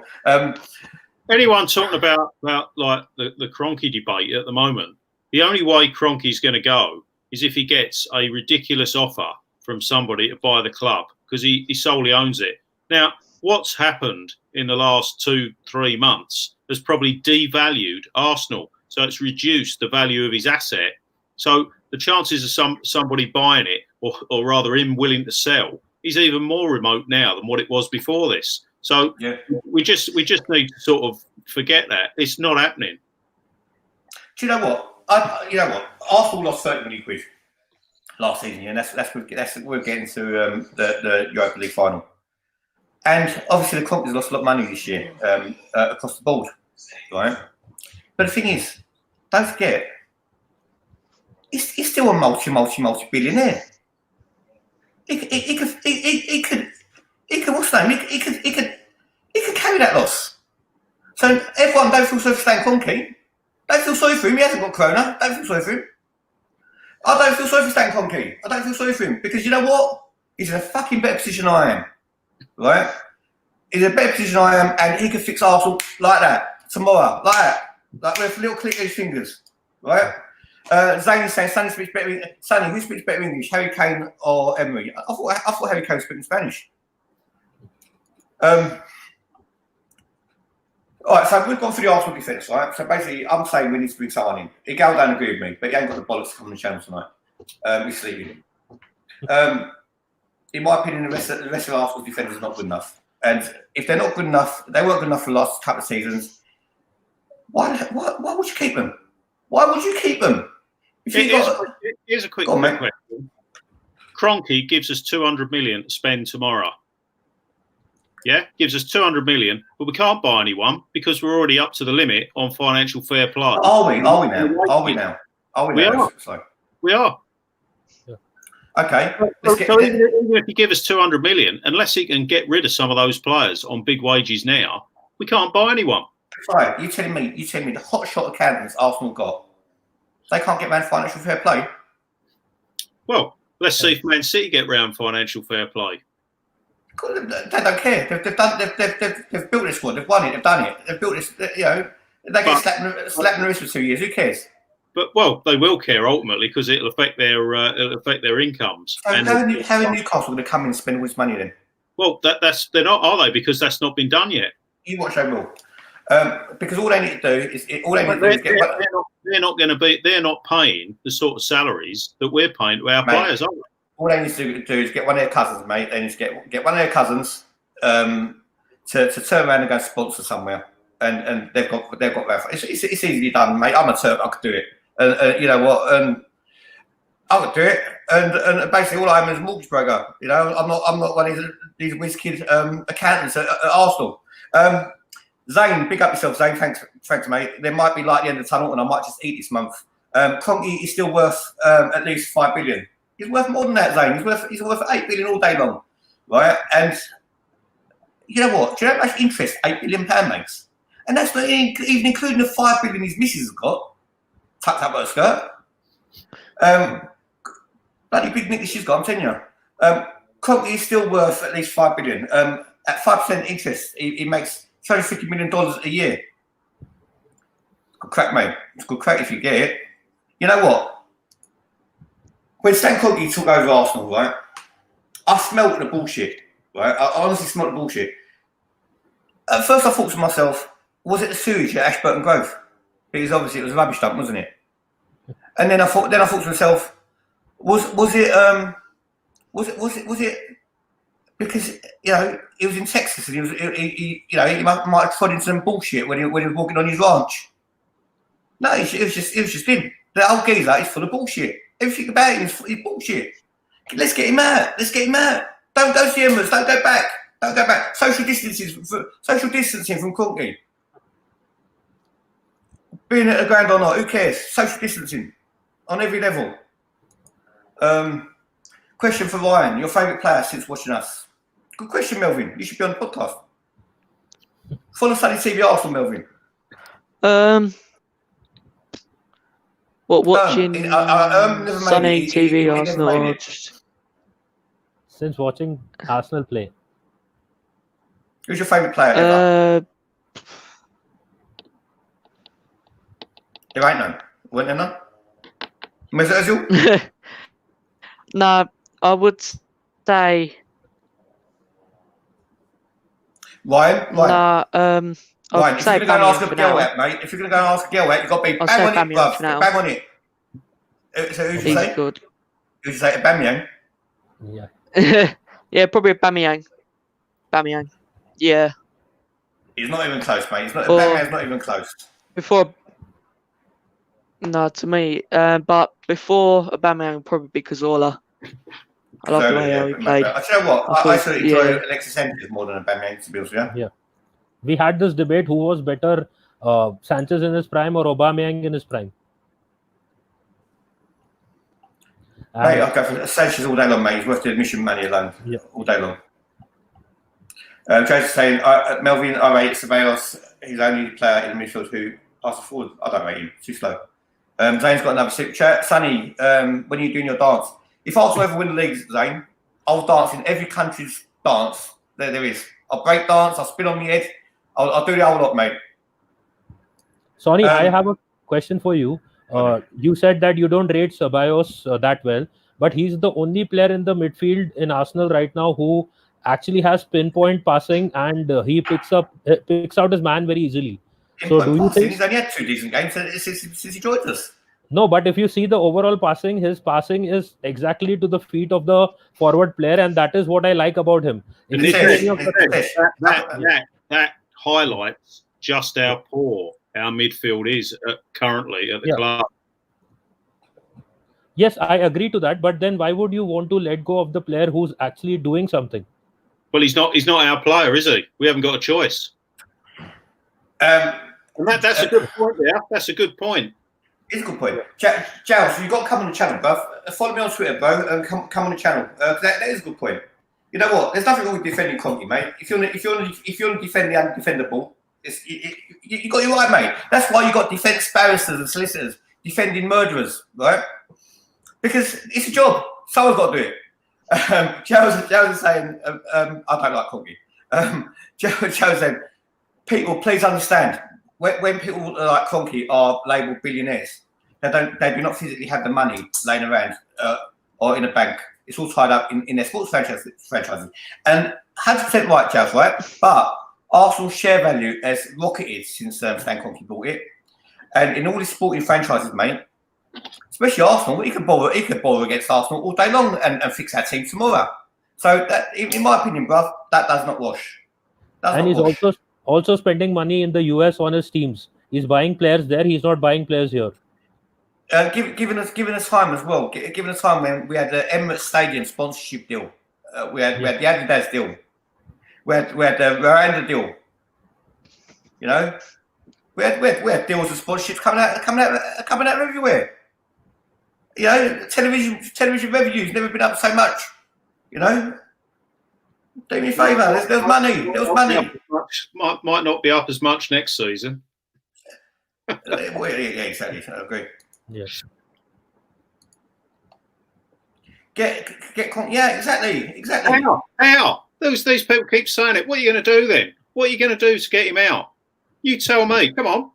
Anyone talking about like the Kroenke debate at the moment, the only way Kroenke's going to go is if he gets a ridiculous offer from somebody to buy the club, because he solely owns it. Now, what's happened in the last 2-3 months has probably devalued Arsenal. So it's reduced the value of his asset. So the chances of somebody buying it, or rather him willing to sell, is even more remote now than what it was before this. So we just need to sort of forget that. It's not happening. Do you know what? Arsenal lost 30 million quid last season, and we're getting to the Europa League final. And obviously the company's lost a lot of money this year across the board, right? But the thing is, don't forget, he's still a multi-billionaire. He could what's the name? He could carry that loss. So everyone, don't feel sorry for Stan Kroenke. Don't feel sorry for him. He hasn't got Corona. Don't feel sorry for him. I don't feel sorry for Stan Kroenke. I don't feel sorry for him because you know what? He's in a fucking better position than I am. Right? He's in a better position than I am, and he could fix Arsenal like that tomorrow, like that, like with a little click of his fingers. Right? Zane is saying, Sonny, who speaks better English, Harry Kane or Emery? I thought Harry Kane speaking Spanish. All right, so we've gone through the Arsenal defence, right? So basically, I'm saying we need to bring someone in. Igal don't agree with me, but he ain't got the bollocks to come on the channel tonight. He's sleeping. In my opinion, the rest of Arsenal's defence is not good enough. And if they're not good enough, they weren't good enough for the last couple of seasons. Why would you keep them? Why would you keep them? Here's a quick question. Kroenke gives us 200 million to spend tomorrow. Yeah, gives us 200 million, but we can't buy anyone because we're already up to the limit on financial fair play. Are we now? We are. Yeah. Okay. Even if you give us 200 million, unless he can get rid of some of those players on big wages now, we can't buy anyone. Right, you telling me the hot shot accountants Arsenal got, they can't get around financial fair play? Well, let's see if Man City get round financial fair play. They don't care. They've built this squad. They've won it. They've done it. They've built this. They get slapped in the wrist for 2 years. Who cares? But they will care ultimately because it'll affect their incomes. So how are Newcastle going to come in and spend all this money then? Well, they're not, are they? Because that's not been done yet. You watch they will. Because all they need to do is get. They're not going to be. They're not paying the sort of salaries that we're paying to our players, are they? All they need to do is get one of their cousins, mate. They need to get one of their cousins to turn around and go sponsor somewhere, and they've got that. It's easily done, mate. I'm a Turk. I could do it. And you know what? I could do it. And basically, all I am is a mortgage broker. You know, I'm not one of these whiz kid accountants at Arsenal. Zane, big up yourself, Zane. Thanks, mate. There might be light at the end of the tunnel, and I might just eat this month. Kroenke is still worth at least 5 billion. He's worth more than that, Zane. He's worth 8 billion all day long, right? And you know what? Do you know how much interest £8 billion makes? And that's not even including the 5 billion his missus has got tucked up her skirt. Bloody big nick she's got, I'm telling you. Kroenke is still worth at least 5 billion. At 5% interest, he makes $250 million a year. Good crack, mate. It's good crack if you get it. You know what? When Stan Kroenke took over Arsenal, right, I smelled the bullshit, right? I honestly smelled the bullshit. At first I thought to myself, was it the sewage at Ashburton Grove? Because obviously it was a rubbish dump, wasn't it? And then I thought to myself, was it because, you know, he was in Texas and he might have trod into some bullshit when he was walking on his ranch. No, it was just him. The old geezer is full of bullshit. Everything about him is bullshit. Let's get him out. Don't go see him. Don't go back. Social distancing from Kroenke. Being at the ground or not, who cares? Social distancing on every level. Question for Ryan: your favourite player since watching us? Good question, Melvin. You should be on the podcast. Follow Sunny TV Arsenal, Melvin. What watching Sunny TV Arsenal? Since watching Arsenal play. Who's your favourite player ever? There ain't none. Weren't there none? Mesut Ozil? No, I would say Ryan. Nah, Ryan, I'll if say you're going to go and ask Aubameyang a for girl now. out, mate, if you're going to go and ask a girl out, you've got to be I'll bang say on it, Aubameyang bruv. for now. Bang on it. So who'd you He's say? good. Who'd you say? Aubameyang? Yeah. Yeah, probably Aubameyang. Aubameyang. Yeah. He's not even close, mate. Or Aubameyang's not even close. before. No, to me. But before Aubameyang, probably be Cazorla. I love the way how he played. I tell you what, I I thought, sort of enjoy yeah. Alexis Sanchez more than Aubameyang, to be honest with you. Yeah. We had this debate: who was better, Sanchez in his prime or Aubameyang in his prime? Mate, I'll go for Sanchez all day long, mate. He's worth the admission money alone. Yeah. All day long. Joe's saying, Melvin, I rate Ceballos. He's the only player in the midfield who passes forward. I don't rate him. Too slow. Zane's got another super chat. Sonny, when you're doing your dance, if Arsenal ever win the league, Zane, I'll dance in every country's dance there is. I'll break dance, I'll spin on my head, I'll do the whole lot, mate. Sonny, I have a question for you. You said that you don't rate Ceballos that well, but he's the only player in the midfield in Arsenal right now who actually has pinpoint passing, and he picks out his man very easily. So do you think he's only had 2 decent games since he joined us? No, but if you see the overall passing, his passing is exactly to the feet of the forward player, and that is what I like about him. If you see any of that highlights just how poor our midfield is currently at the club. Yes, I agree to that, but then why would you want to let go of the player who's actually doing something? Well, he's not our player, is he? We haven't got a choice. And that's a good point there. That's a good point. It's a good point. Giles, you've got to come on the channel, bro. Follow me on Twitter, bro, and come on the channel. That is a good point. You know what? There's nothing wrong with defending Conte, mate. If you want to defend the undefendable, you got your right, mate. That's why you got defence barristers and solicitors defending murderers, right? Because it's a job. Someone's got to do it. Giles is saying, I don't like Conte. Giles saying, people, please understand. When people like Kroenke are labelled billionaires, they do not physically have the money laying around or in a bank. It's all tied up in their sports franchises. And 100% right, Giles, right? But Arsenal's share value has rocketed since Stan Kroenke bought it. And in all these sporting franchises, mate, especially Arsenal, he could borrow against Arsenal all day long and fix our team tomorrow. So, that, in my opinion, bruv, that does not wash. And he's also spending money in the US on his teams. He's buying players there. He's not buying players here. Given us time as well. Given us time when we had the Emirates Stadium sponsorship deal. We had the Adidas deal. We had the Miranda deal. You know, we had deals with sponsorships coming out everywhere. You know, television revenue's never been up so much. You know. Do me a favour. There's money. There was money. Might not be up as much next season. Yeah, exactly. I agree. Yes. Yeah, exactly. How? These people keep saying it. What are you going to do then? What are you going to do to get him out? You tell me. Come on.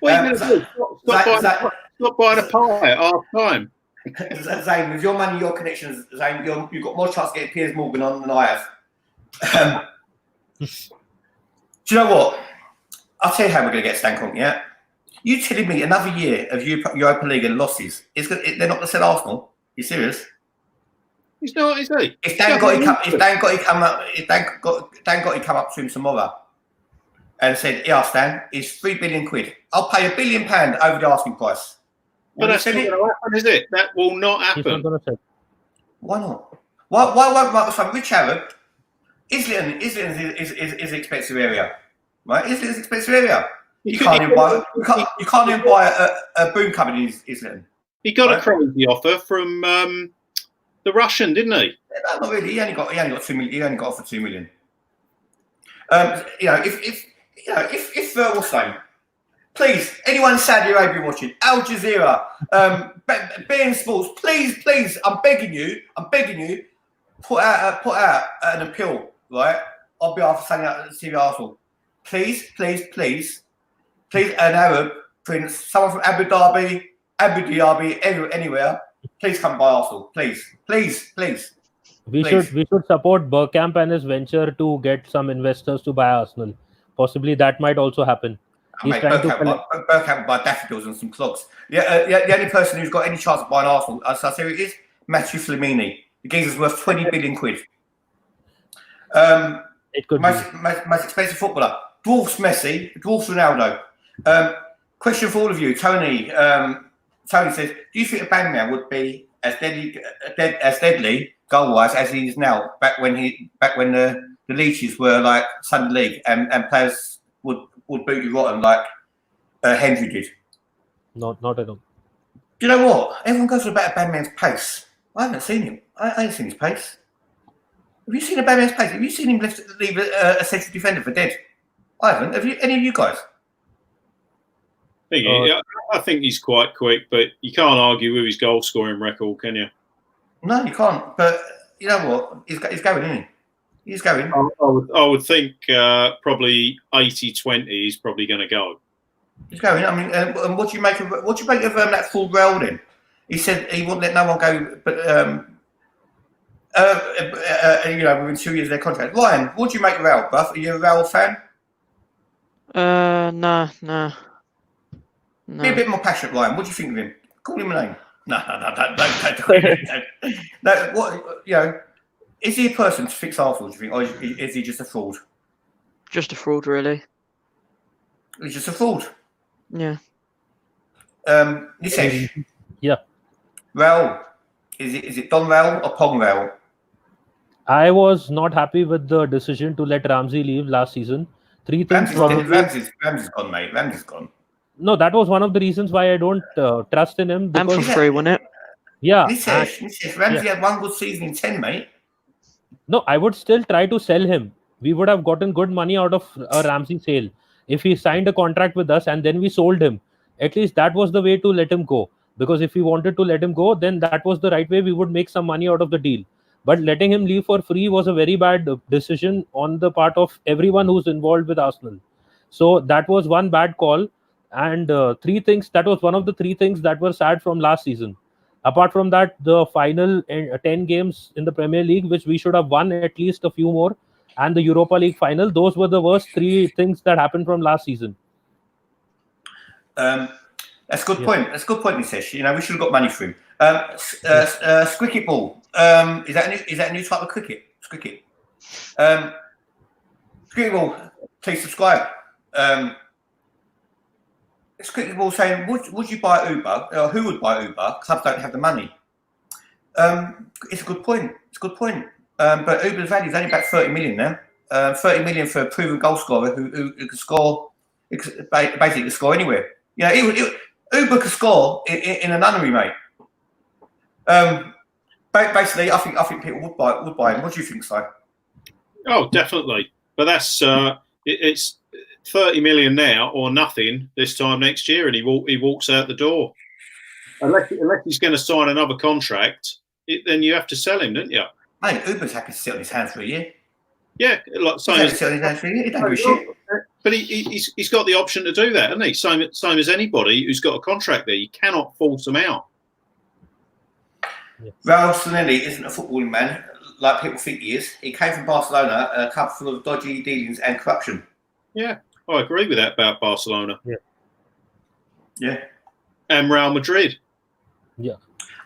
What are you going to do? Stop buying a pie at half time. Zane, with your money, your connections, Zane, you've got more chance of getting Piers Morgan on than I have. Do you know what? I'll tell you how we're going to get Stan Kroenke, yeah? You telling me another year of Europa League and losses, they're not going to sell Arsenal? You serious? He's not, is he? If Dan got to come up to him tomorrow and said, yeah, Stan, it's £3 billion. I'll pay £1 billion over the asking price. But that's not going to happen, is it? That will not happen. He's not going to sell. Why not? Why won't some rich Arab? Islington is an expensive area, right? Islington's an expensive area. You can't even buy a boom company in Islington. He got a crazy offer from the Russian, didn't he? No, not really. He only got $2 million. He only got offered $2 million. If what's the name? Please, anyone in Saudi Arabia watching, Al Jazeera, beIN Sports, please, I'm begging you, put out an appeal, right, on behalf of TV Arsenal. Please, an Arab prince, someone from Abu Dhabi, anywhere, please come by Arsenal, please. We Please. should support Bergkamp and his venture to get some investors to buy Arsenal. Possibly that might also happen. He's Mate, trying to Bergkamp will buy daffodils and some clogs. The only person who's got any chance of buying Arsenal, as I say it is, Matthew Flamini. The geezer's worth 20 billion quid. It could most expensive footballer. Dwarfs Messi, dwarfs Ronaldo. Question for all of you. Tony says, do you think Aubameyang would be as deadly goal-wise as he is now, back when the leeches were like Sunday League and players would boot you rotten like Henry did? Not at all. Do you know what? Everyone goes about Aubameyang's pace. I haven't seen him. I ain't seen his pace. Have you seen Aubameyang's pace? Have you seen him leave a central defender for dead? I haven't. Have you? Any of you guys? I think he's quite quick, but you can't argue with his goal scoring record, can you? No, you can't. But you know what? He's going, isn't he? He's going. I would think probably 80-20 he's probably going to go. He's going. I mean, and what do you make of that full Raul then? He said he wouldn't let no one go, but within 2 years of their contract. Ryan, what do you make of Raul, Buff? Are you a Raul fan? No. Be a bit more passionate, Ryan. What do you think of him? Call him a name. No, don't. No, what, is he a person to fix Arsenal, do you think, or is he just a fraud? Just a fraud, really. He's just a fraud. Yeah. Nisesh. Yeah. Raul. Is it Don Raul or Pong Raul? I was not happy with the decision to let Ramsey leave last season. Three things. Ramsey's gone, mate. Ramsey's gone. No, that was one of the reasons why I don't trust in him. And for free, wasn't it? Yeah. Nisesh, Ramsey had one good season in 10, mate. No, I would still try to sell him. We would have gotten good money out of a Ramsey sale if he signed a contract with us and then we sold him. At least that was the way to let him go. Because if we wanted to let him go, then that was the right way. We would make some money out of the deal. But letting him leave for free was a very bad decision on the part of everyone who's involved with Arsenal. So that was one bad call. And that was one of the three things that were sad from last season. Apart from that, the final 10 games in the Premier League, which we should have won at least a few more, and the Europa League final, those were the worst three things that happened from last season. That's a good point. That's a good point, Nisesh. We should have got money for him. Squicket ball. Is that a new type of cricket? Squicket. Squicket ball. Please subscribe. Squicket ball saying, would you buy Uber? Or who would buy Uber? Clubs don't have the money. It's a good point. But Uber's value is only about 30 million now. 30 million for a proven goal scorer who can score. Basically, can score anywhere. Uber could score in a nunnery, mate. Basically, I think people would buy him. What do you think, Si? Oh, definitely. But that's it's 30 million now or nothing this time next year, and he walks out the door. Unless he's going to sign another contract, then you have to sell him, don't you? Mate, Uber's happy to sit on his hands for a year. Yeah, like same as, sit on his hands for a year. He don't give a shit. But he's got the option to do that, hasn't he? Same as anybody who's got a contract there. You cannot force them out. Raul Sanelli isn't a footballing man like people think he is. He came from Barcelona, a club full of dodgy dealings and corruption. Yeah, I agree with that about Barcelona. Yeah. And Real Madrid. Yeah.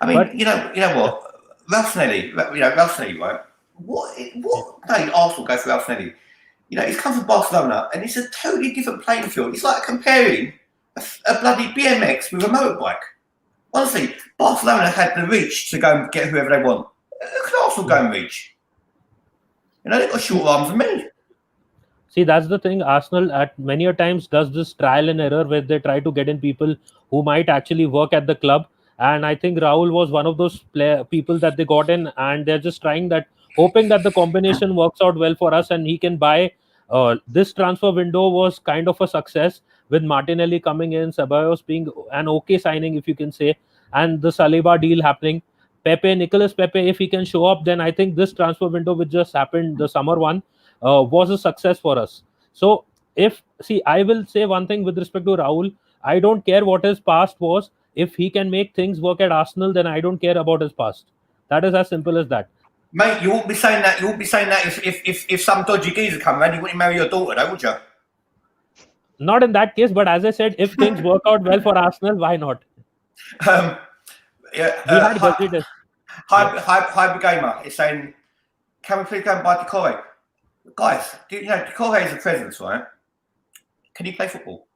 I mean, you know what? Raul Sanelli, right? What made Arsenal go for Raul Sanelli? He's come from Barcelona and it's a totally different playing field. It's like comparing a bloody BMX with a motorbike. Honestly, Barcelona had the reach to go and get whoever they want. Who can Arsenal go and reach? They've got short arms than me. See, that's the thing. Arsenal at many a times does this trial and error where they try to get in people who might actually work at the club. And I think Raul was one of those people that they got in, and they're just trying that, hoping that the combination works out well for us and he can buy. This transfer window was kind of a success with Martinelli coming in, Ceballos being an okay signing, if you can say, and the Saliba deal happening. Nicolas Pepe, if he can show up, then I think this transfer window, which just happened, the summer one, was a success for us. So, I will say one thing with respect to Raul. I don't care what his past was. If he can make things work at Arsenal, then I don't care about his past. That is as simple as that. Mate, you wouldn't be saying that. You wouldn't be saying that if some dodgy geezer come around, you wouldn't marry your daughter, though, would you? Not in that case, but as I said, if things work out well for Arsenal, why not? Yeah. We had budgeted. Hyper Gamer is saying, can we please go and buy Decore? Guys, do you know Decore is a presence, right? Can you play football?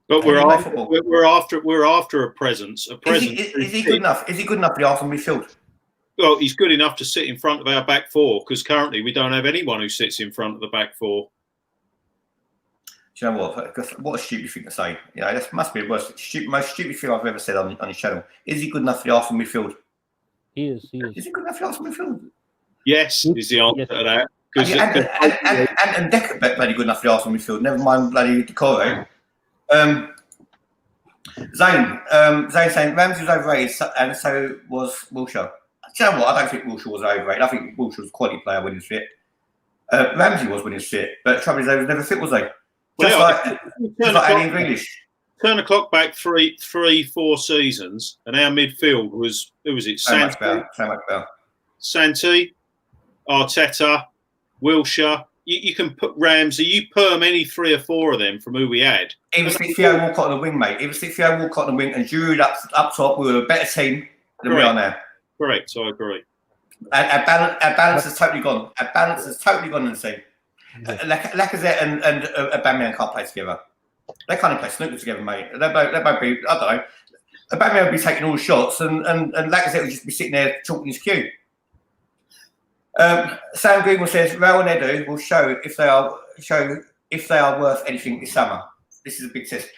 But we're after a presence. Is he good enough? Is he good enough for the Arsenal midfield? Well, he's good enough to sit in front of our back four because currently we don't have anyone who sits in front of the back four. Do you know what? What a stupid thing to say. You know, this must be the most stupid thing I've ever said on his channel. Is he good enough for the Arsenal midfield? He is. Is he good enough for the Arsenal midfield? Yes, is the answer to that. And Decker bloody good enough for the Arsenal midfield. Never mind bloody Decore. Zane saying Ramsey was overrated, and so was Wilshere. Do you know what? I don't think Wilshere was overrated. I think Wilshere was a quality player when he was fit. Ramsey was when he was fit, but trouble is they was never fit, was they? Just like Alien Grealish. Turn the clock back 3-4 seasons, and our midfield was who was it? So much better. Santi, Arteta, Wilshere. You can put Ramsey. You perm any 3 or 4 of them from who we had. Even Theo Walcott on the wing, mate. Even Theo Walcott on the wing, and Giroud up top. We were a better team than we are now. Correct. I agree. Our balance has totally gone. Our balance has totally gone in the team. Lacazette and Aubameyang can't play together. They can't even play snooker together, mate. They both be, I don't know. Aubameyang would be taking all the shots, and Lacazette would just be sitting there chalking his cue. Sam Greenwood says Real and Edu will show if they are worth anything this summer. This is a big test.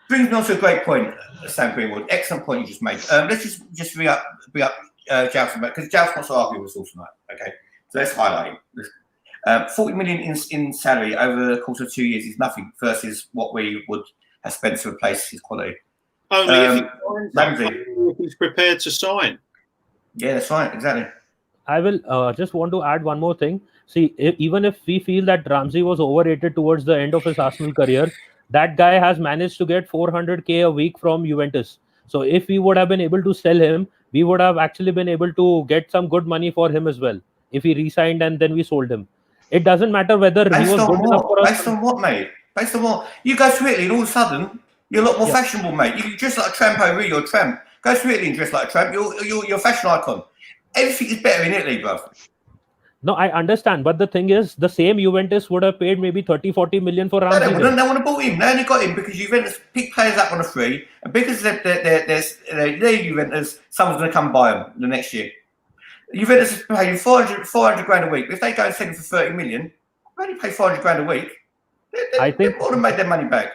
Brings me on to a great point, Sam Greenwood. Excellent point you just made. Let's just bring up Jalson, because Jalson wants to argue with us all tonight. Okay, so let's highlight him. 40 million in salary over the course of 2 years is nothing versus what we would have spent to replace his quality. Only if he's prepared to sign. Yeah, that's right, exactly. I will just want to add one more thing. See, even if we feel that Ramsey was overrated towards the end of his Arsenal career, that guy has managed to get 400k a week from Juventus. So if we would have been able to sell him, we would have actually been able to get some good money for him as well. If he re-signed and then we sold him. It doesn't matter whether he was good enough for us. Based on what, mate? Based on what? You go to Italy and all of a sudden, you're a lot more fashionable, mate. You dress like a tramp over here, you're a tramp. Go to Italy and dress like a tramp, you're a fashion icon. Everything is better in Italy, bruv. No, I understand, but the thing is, the same Juventus would have paid maybe 30-40 million for Ramsey. They wouldn't have bought him. They only got him because Juventus picked players up on a free, and because they're Juventus, someone's going to come buy them the next year. Juventus is paying 400 grand a week. If they go and sell him for 30 million, they only pay 400 grand a week. I think they would have made their money back.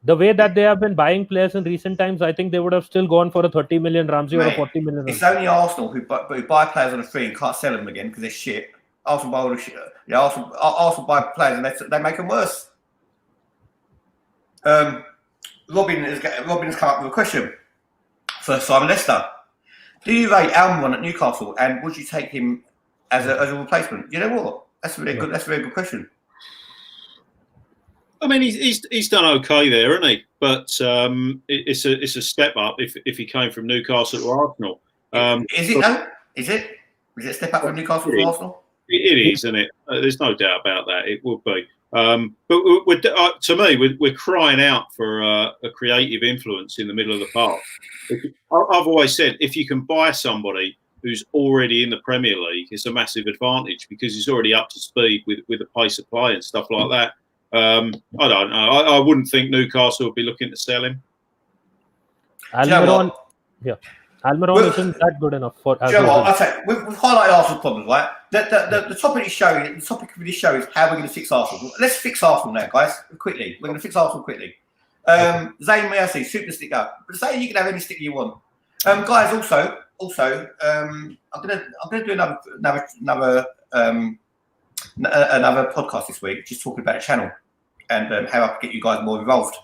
The way that they have been buying players in recent times, I think they would have still gone for a 30 million Ramsey or a 40 million. It's only Arsenal who buy players on a free and can't sell them again because they're shit. Arsenal buy all the shit. Yeah, Arsenal buy players and they make them worse. Robin has come up with a question for Simon Leicester. Do you rate Almiron at Newcastle, and would you take him as a replacement? You know what? That's a very good question. I mean, he's done okay there, hasn't he? But it's a step up if he came from Newcastle to Arsenal. Is it though? Is it a step up from Newcastle to Arsenal? It is, isn't it? There's no doubt about that. It would be. But to me, we're crying out for a creative influence in the middle of the park. I've always said if you can buy somebody who's already in the Premier League, it's a massive advantage because he's already up to speed with the pace of play and stuff like that. I don't know. I wouldn't think Newcastle would be looking to sell him. Almiron isn't that good enough for. I'll say we've highlighted Arsenal problems, right? The topic of this show is how we're going to fix Arsenal. Let's fix Arsenal now, guys. Quickly, we're going to fix Arsenal quickly. Zane Mercy, super sticker. But say you can have any sticker you want. Guys, also, I'm gonna do another podcast this week, just talking about the channel and how I can get you guys more involved.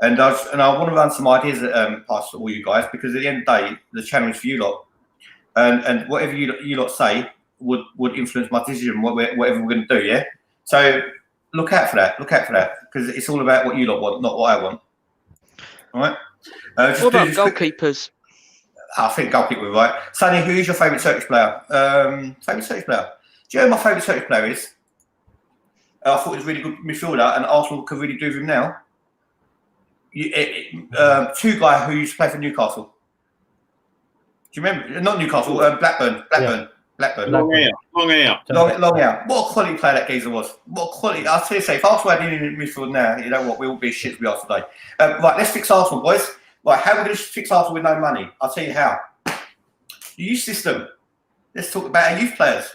And I want to run some ideas past all you guys because at the end of the day, the channel is for you lot, and whatever you lot say would influence my decision, whatever we're going to do. Yeah, so look out for that because it's all about what you lot want, not what I want. All right. What about goalkeepers? I think goalkeeper was right. Sonny, who is your favourite Turkish player? Favourite Turkish player? Do you know who my favourite Turkish player is? I thought he was a really good midfielder, and Arsenal could really do with him now. Two guy who used to play for Newcastle. Do you remember? Not Newcastle, Blackburn. Long hair. What a quality player that geezer was. What a quality. I'll tell you, if Arsenal had in midfield now, you know what? We'll be shit as we are today. Right, let's fix Arsenal, boys. Right, how are we going to fix Arsenal with no money? I'll tell you how. The youth system. Let's talk about our youth players.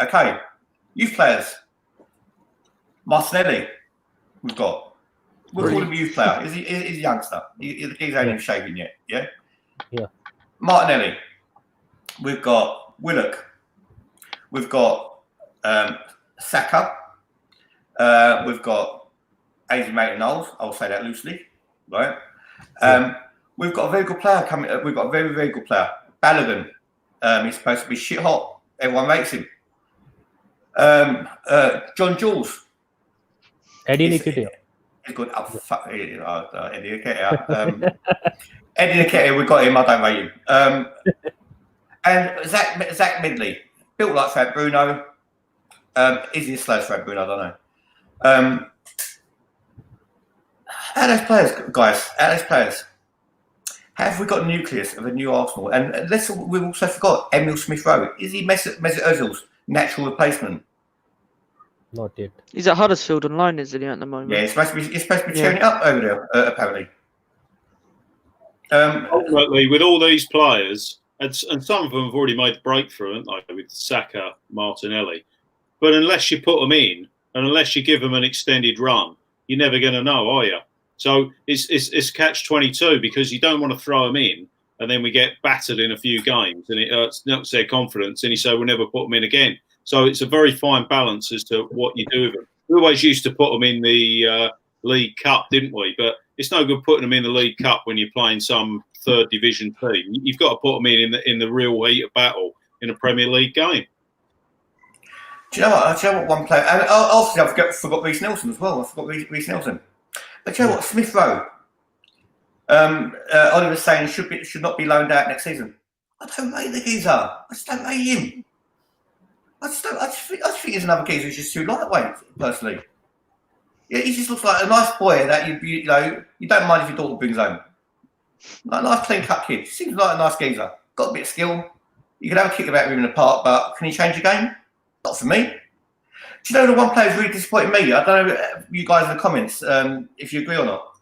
Okay. Youth players. Martinelli, we've got. We'll call him a youth player. He's a youngster. He's only shaving yet. Yeah? Yeah. Martinelli. We've got Willock. We've got Saka. We've got Ainsley Maitland-Niles. I'll say that loosely. Right? We've got a very good player coming. We've got a very, very good player. Balogun. He's supposed to be shit hot. Everyone rates him. John Jules. Eddie Nketiah. He's good. Oh, fuck. Eddie Nketiah. Eddie Nketiah, we got him. I don't rate him. And Zach Midley. Built like Fab Bruno. Is he as slow as Fab Bruno? I don't know. Out of those players, guys, have we got a nucleus of a new Arsenal? And we've also forgot Emil Smith-Rowe. Is he Mesut Ozil's natural replacement? Not yet. He's at Huddersfield on loan, isn't he, at the moment? Yeah, he's supposed to be tearing it up over there, apparently. Ultimately, with all these players, and some of them have already made the breakthrough, haven't they, with Saka, Martinelli. But unless you put them in, and unless you give them an extended run, you're never going to know, are you? So it's catch-22 because you don't want to throw them in, and then we get battered in a few games, and it knocks their confidence, and you say we'll never put them in again. So it's a very fine balance as to what you do with them. We always used to put them in the League Cup, didn't we? But it's no good putting them in the League Cup when you're playing some third division team. You've got to put them in the real heat of battle in a Premier League game. Do you know what one player? And obviously, I forgot Reece Nelson as well. I forgot Reece Nelson. But do you know what? Smith Rowe. Oliver's saying should not be loaned out next season. I don't rate the geezer. I just don't rate him. I just think he's another geezer who's just too lightweight, personally. Yeah, he just looks like a nice boy that you don't mind if your daughter brings home. Like a nice clean cut kid. Seems like a nice geezer. Got a bit of skill. You can have a kick about him in the park, but can he change the game? Not for me. Do you know the one player who's really disappointed me? I don't know you guys in the comments if you agree or not.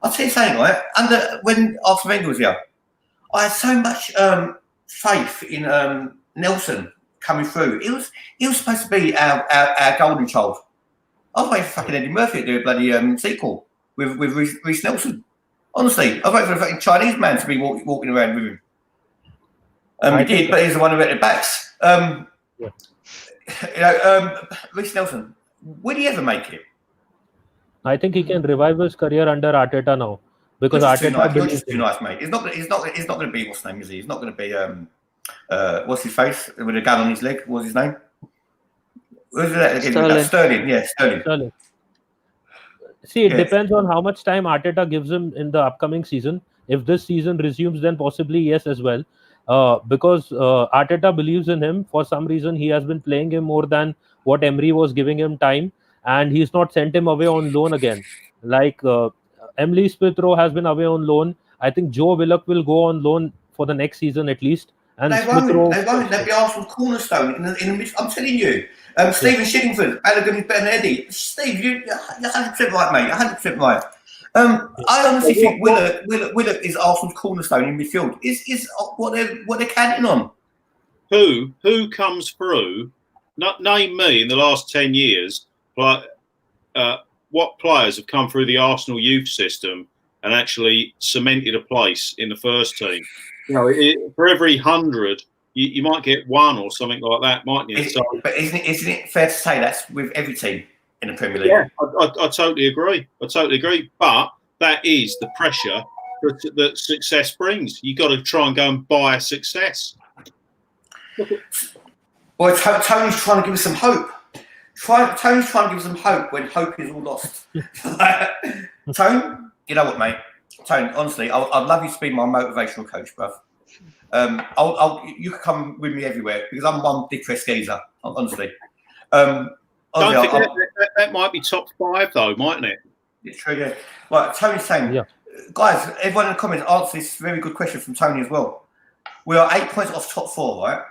I'll tell you something, right? When Arsene Wenger was here, I had so much faith in Nelson coming through. He was supposed to be our golden child. I was waiting for fucking Eddie Murphy to do a bloody sequel with Reece Nelson. Honestly, I was waiting for a fucking Chinese man to be walking around with him. He did, but he's the one who went the backs. Reece Nelson, would he ever make it? I think he can revive his career under Arteta now because Arteta. You're just too nice, mate. He's not going to be what's his name, is he? He's not going to be what's his face with a gun on his leg? What's his name? Who's that again? Sterling. Yeah, Sterling. See, it depends on how much time Arteta gives him in the upcoming season. If this season resumes, then possibly yes as well. Because Arteta believes in him. For some reason, he has been playing him more than what Emery was giving him time, and he's not sent him away on loan again. Like Emily Smith-Rowe has been away on loan. I think Joe Willock will go on loan for the next season at least. And they won't. They'll be Arsenal cornerstone in the I'm telling you. Stephen Shillingford, Balogun is better than Eddie. Steve, you're 100% right, mate. 100% right. I honestly think Willock is Arsenal's cornerstone in midfield. Is what they're counting on. Who comes through? Name me in the last 10 years. What players have come through the Arsenal youth system and actually cemented a place in the first team? You know, for every 100, you might get one or something like that, mightn't you? But isn't it fair to say that's with every team in the Premier League? Yeah, I totally agree. But that is the pressure that success brings. You've got to try and go and buy success. Well, Tony's trying to give us some hope. Tony's trying to give us some hope when hope is all lost. Tone, you know what, mate? Tony, honestly, I'd love you to be my motivational coach, bruv. You can come with me everywhere because I'm one big press geezer, honestly. Don't forget that might be top 5 though, mightn't it? It's true, yeah. Right, Tony's saying, guys, everyone in the comments answer this very good question from Tony as well. We are 8 points off top 4, right?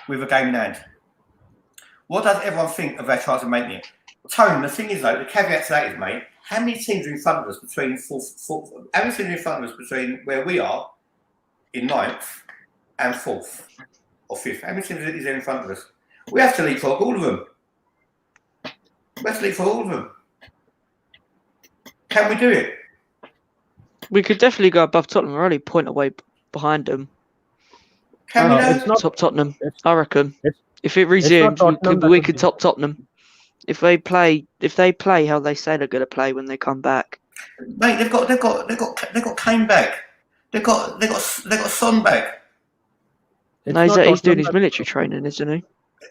With a game in hand. What does everyone think of our chance of making it? Tony, the thing is though, the caveat to that is, mate, how many teams are in front of us between how many teams are in front of us between where we are in 9th and 4th or 5th? How many teams is there in front of us? We have to leapfrog all of them. We have to leapfrog all of them. Can we do it? We could definitely go above Tottenham. We're only a point away behind them. Can we it's not top Tottenham? I reckon. It's- If it resumes, we could be- top Tottenham. If they play how they say they're going to play when they come back. Mate, they've got Kane back. They've got Son back. It's No, not he's doing Tottenham his that- military training, isn't he?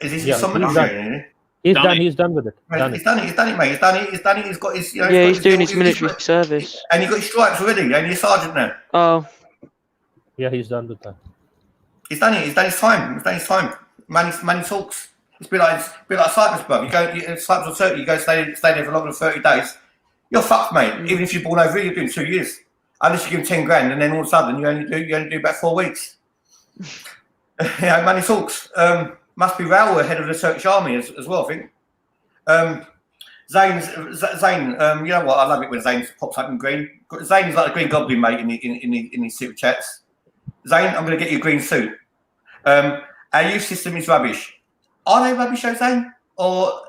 Is this Yeah, Son he's military done. training, isn't he? He's Done done. it. He's done with it. Done He's it. done it, mate. He's done it. He's got his, He's doing his military service. And he got his stripes already, and he's a sergeant now. Oh, Yeah, he's done with that. He's done it. He's done his time. Money talks. It's a bit like Cyprus, bro. Cyprus or Turkey, you go stay there for longer than 30 days. You're fucked, mate. Even if you're born over here, you're doing 2 years. Unless you give him 10 grand, and then all of a sudden you only do about 4 weeks. Money talks. Must be Raoul ahead of the Turkish army as well, I think. Zane, you know what? I love it when Zane pops up in green. Zane's like a green goblin, mate, in his super chats. Zane, I'm going to get you a green suit. Our youth system is rubbish. Are they rubbish, though, Zane? Or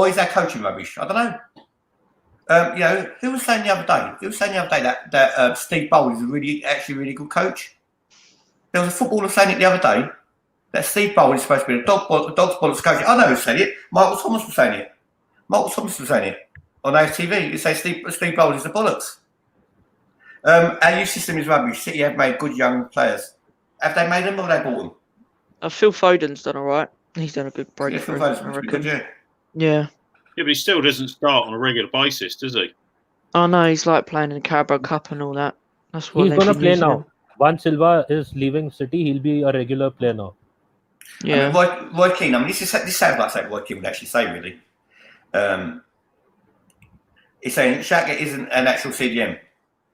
is our coaching rubbish? I don't know. Who was saying the other day that Steve Bold is actually a really good coach? There was a footballer saying it the other day that Steve Bold is supposed to be the dog's bollocks coach. I know who said it. Michael Thomas was saying it. On AFTV. You say Steve Bold is the bollocks. Our youth system is rubbish. City have made good young players. Have they made them or have they bought them? Phil Foden's done all right. He's done a good Yeah, breakthrough, Phil I Foden's reckon. good, yeah. Yeah. Yeah, but he still doesn't start on a regular basis, does he? Oh no, he's like playing in the Carabao Cup and all that. That's what He's they've gonna been play using now. him. Once Silva is leaving City, he'll be a regular player now. Yeah. I mean, Roy Keane, this sounds like something Roy Keane would actually say, really. He's saying Xhaka isn't an actual CDM.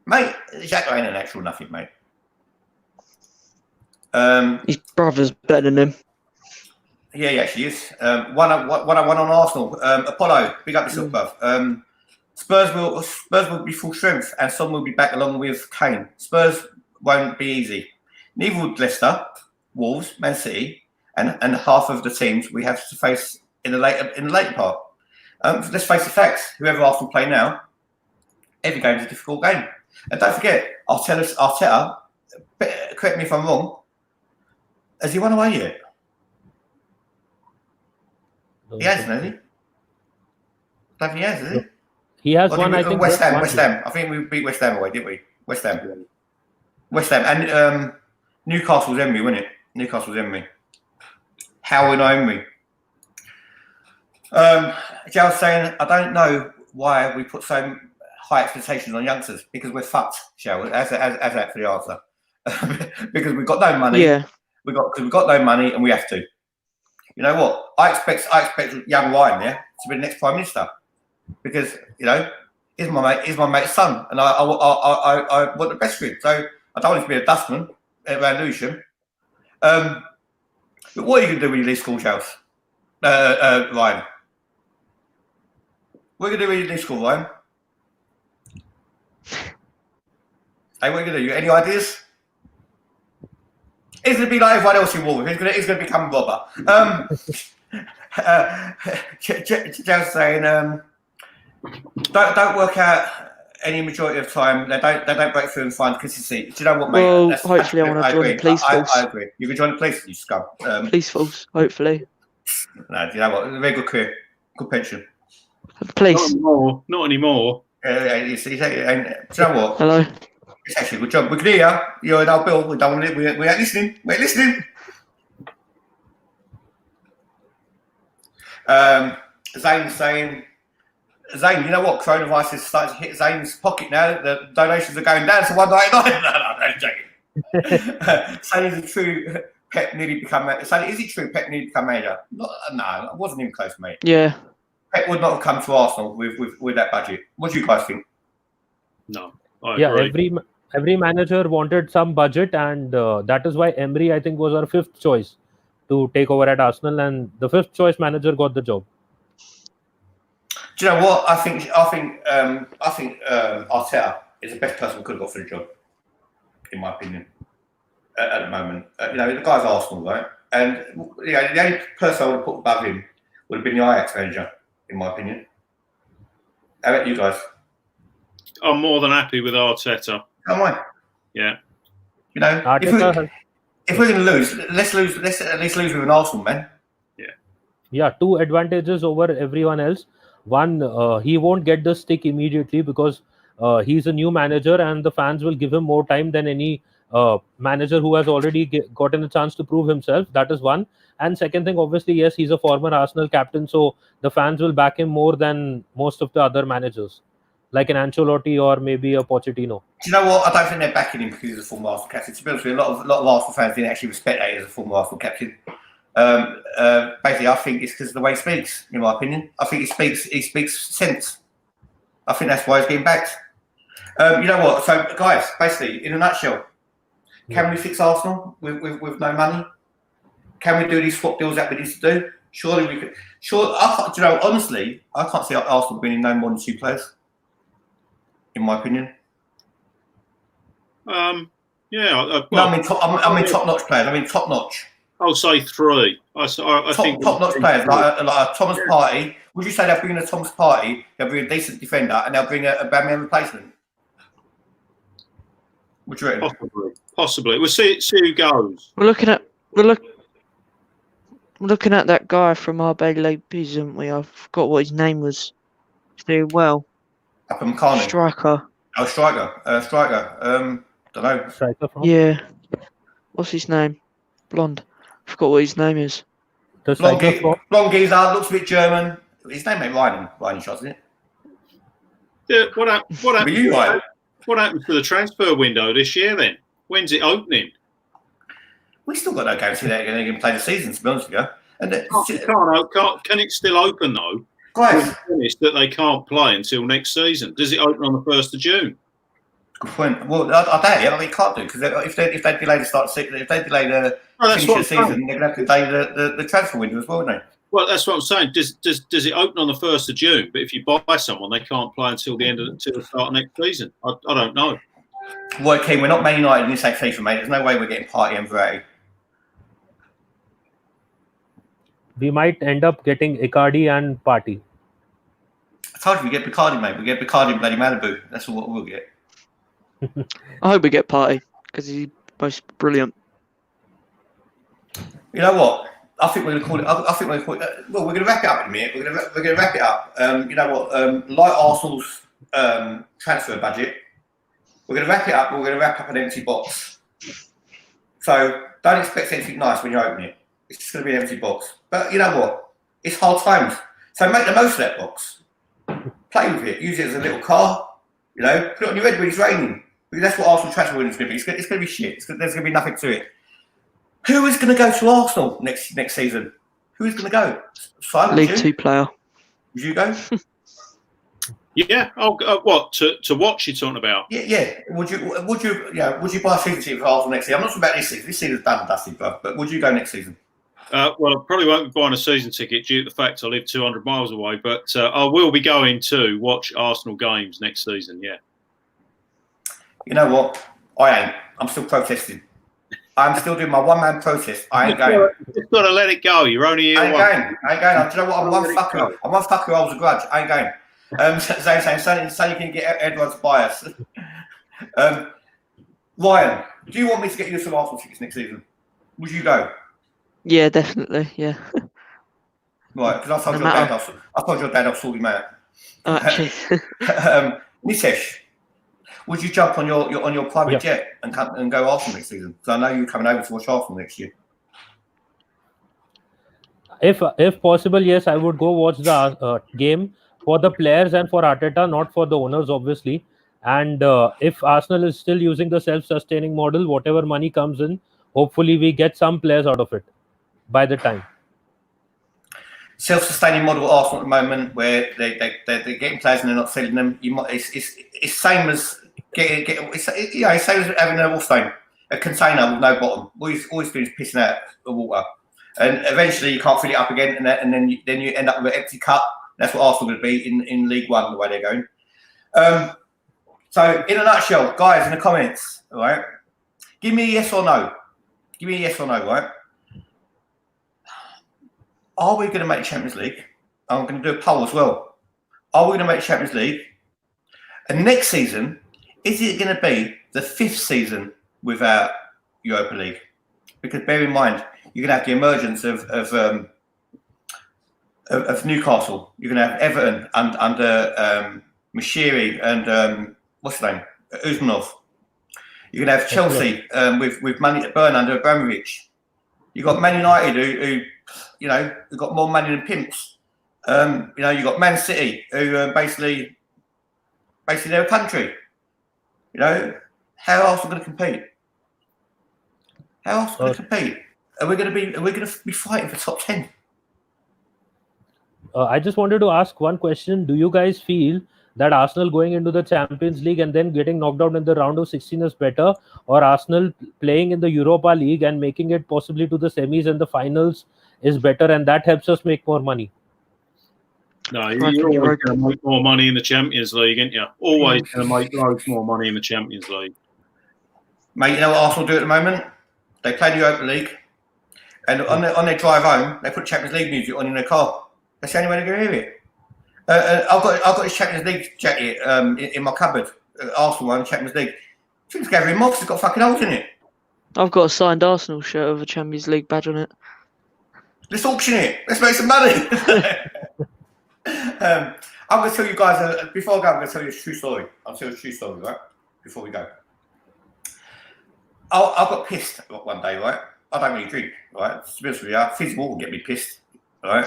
Mate, Xhaka ain't an actual nothing, mate. His brother's better than him. Yeah, he actually is. One on Arsenal. Apollo, big up yourself, bruv. Spurs will be full strength, and Son will be back along with Kane. Spurs won't be easy. Neither would Leicester, Wolves, Man City, and half of the teams we have to face in the later part. Let's face the facts. Whoever Arsenal play now, every game is a difficult game. And don't forget, Arteta, correct me if I'm wrong, has he won away yet? He hasn't, has he? I don't think he has, has he? He has one, I think. West just one Ham. game. I think we beat West Ham away, didn't we? West Ham. And Newcastle's enemy, wasn't it? Newcastle's enemy. How in enemy? Joe's saying, I don't know why we put so high expectations on youngsters because we're fucked, Joe. As that for the answer. Because we've got no money. Yeah. We've got no money and we have to. You know what? I expect young Ryan there to be the next Prime Minister because he's my mate's son, and I want the best for him. So I don't want him to be a dustman around Lewisham. But what are you going to do when you leave school, Charles? Ryan? What are you going to do when you leave school, Ryan? Hey, what are you going to do? Any ideas? He's going to be like everyone else in Wolves. He's going to become a robber. Joe's saying, don't work out any majority of time. They don't break through and find consistency. Do you know what, mate? Well, hopefully I want to join the police force. I agree. You can join the police, you scum. Police force, hopefully. No, do you know what? Very good career. Good pension. Police. Not anymore. Do you know what? Hello. It's actually a good job. We can hear you. You're an old Bill. We don't want it. We ain't listening. We ain't listening. Zane's saying Zane, you know what? Coronavirus is starting to hit Zane's pocket now. The donations are going down to $1.99. No, I'm joking. Saying is a true Pep nearly become. Saying is he true? Pep nearly become manager? No, I wasn't even close, mate. Yeah. Pep would not have come to Arsenal with that budget. What do you guys think? No, I Yeah, agree. every manager wanted some budget, and that is why Emery, I think, was our fifth choice to take over at Arsenal, and the fifth choice manager got the job. Do you know what? I think Arteta is the best person we could have got for the job, in my opinion. At the moment, the guy's Arsenal, right? And the only person I would have put above him would have been the Ajax manager, in my opinion. How about you guys? I'm more than happy with Arteta. Am I? Yeah. Arteta if we're going to lose, let's at least lose with an Arsenal, man. Yeah, two advantages over everyone else. One, he won't get the stick immediately because he's a new manager, and the fans will give him more time than any manager who has already gotten a chance to prove himself. That is one. And second thing, obviously, yes, he's a former Arsenal captain, so the fans will back him more than most of the other managers, like an Ancelotti or maybe a Pochettino. Do you know what? I don't think they're backing him because he's a former Arsenal captain. To be honest with you, a lot of Arsenal fans didn't actually respect that as a former Arsenal captain. Basically, I think it's because of the way he speaks, in my opinion. I think he speaks sense. I think that's why he's getting backed. You know what? So, guys, basically, in a nutshell, can we fix Arsenal with no money? Can we do these swap deals that we need to do? Surely we could. Honestly, I can't see Arsenal winning no more than 2 players, in my opinion. Yeah. No, I mean top-notch players. I mean top-notch. I'll say 3. I think top-notch players like a Thomas Partey. Would you say they'll bring in a Thomas Partey? They'll bring a decent defender, and they'll bring a Batman replacement. What do you reckon? Possibly. We'll see who goes. We're looking at that guy from RB Leipzig, aren't we? I forgot what his name was. He's doing well. Up in Carney. Striker. Oh, striker. Don't know. Striker from? Yeah. What's his name? Blonde. I forgot what his name is. The striker from? Long geezer, looks a bit German. His name ain't Ryan Shots, isn't it? Yeah, what happened? You, Ryan? What happened to the transfer window this year then? When's it opening? We still got no guarantee that they're going to play the season, to be honest with you. And Can it still open though? guys, That they can't play until next season. Does it open on the 1st of June? good point. Well, I doubt it. I mean, it can't do because if they delay the start of the season, if they delay the finish of the season, they're going to have to delay the transfer window as well, wouldn't they? Well, that's what I'm saying. Does it open on the 1st of June? But if you buy someone, they can't play until the start of next season. I don't know. Well, okay, we're not Man United in this FIFA, mate. There's no way we're getting Partey and Verratti. We might end up getting Icardi and Partey. I told you we get Bacardi, mate. We get Bacardi and bloody Malibu. That's all what we'll get. I hope we get Partey because he's most brilliant. You know what? I think we're going to call it. I think we're going to call it. Well, we're going to wrap it up in a minute. We're going to wrap it up. You know what? Like Arsenal's transfer budget, we're going to wrap it up. But we're going to wrap up an empty box. So don't expect anything nice when you open it. It's just going to be an empty box. But you know what? It's hard times. So make the most of that box. Play with it. Use it as a little car. You know, put it on your head when it's raining. Because that's what Arsenal transfer window is going to be. It's going to be shit. There's going to be nothing to it. Who is going to go to Arsenal next season? Who is going to go? Simon, League 2 player. Would you go? Yeah. What to watch? You're talking about? Yeah. Would you buy a season ticket for Arsenal next season? I'm not talking about this season. This season's done and dusted, but would you go next season? Well, I probably won't be buying a season ticket due to the fact I live 200 miles away, but I will be going to watch Arsenal games next season, yeah. You know what? I ain't. I'm still protesting. I'm still doing my one-man protest. I ain't going. You've got to let it go. You're only here I ain't going. Do you know what? I'm one fucker. I'm one fucker who holds a grudge. I ain't going. Saying you can get everyone's bias. Ryan, do you want me to get you some Arsenal tickets next season? Would you go? Yeah, definitely. Yeah. Right, because I told your dad I'll sort him out. Actually. Nisesh, would you jump on your private jet and go Arsenal next season? Because I know you're coming over to watch Arsenal next year. If possible, yes, I would go watch the game. for the players and for Arteta, not for the owners, obviously. And if Arsenal is still using the self-sustaining model, whatever money comes in, hopefully we get some players out of it by the time. Self-sustaining model at Arsenal at the moment, where they're getting players and they're not selling them. It's same as it's same as having a container with no bottom. All you do is pissing out the water, and eventually you can't fill it up again, and then you end up with an empty cup. That's what Arsenal would be in League One, the way they're going. So, in a nutshell, guys, in the comments, all right, give me a yes or no. Give me a yes or no, right? Are we going to make Champions League? I'm going to do a poll as well. Are we going to make Champions League? And next season, is it going to be the 5th season without Europa League? Because bear in mind, you're going to have the emergence of Newcastle. You're going to have Everton under Mashiri and what's his name? Usmanov. You're going to have Chelsea with money to burn under Abramovich. You've got Man United who who've got more money than pimps. You've got Man City who basically they're a country. How else are we going to compete? How else are we going to compete? Are we going to be fighting for top 10? I just wanted to ask one question. Do you guys feel that Arsenal going into the Champions League and then getting knocked out in the round of 16 is better, or Arsenal playing in the Europa League and making it possibly to the semis and the finals is better, and that helps us make more money? No, you're always going to make more money in the Champions League, aren't you? Always going to make loads more money in the Champions League. Mate, you know what Arsenal do at the moment? They play the Europa League, and on their drive home, they put Champions League music on in their car. That's the only way they're going to hear it. I've got this Champions League jacket in my cupboard. Arsenal one, Champions League. I think it's gathering moths. It's got fucking holes in it. I've got a signed Arsenal shirt with a Champions League badge on it. Let's auction it. Let's make some money. I'm going to tell you guys, before I go, I'm going to tell you a true story. I'll tell you a true story, right? Before we go. I got pissed one day, right? I don't really drink, right? To be honest with you, fizz water will get me pissed, right?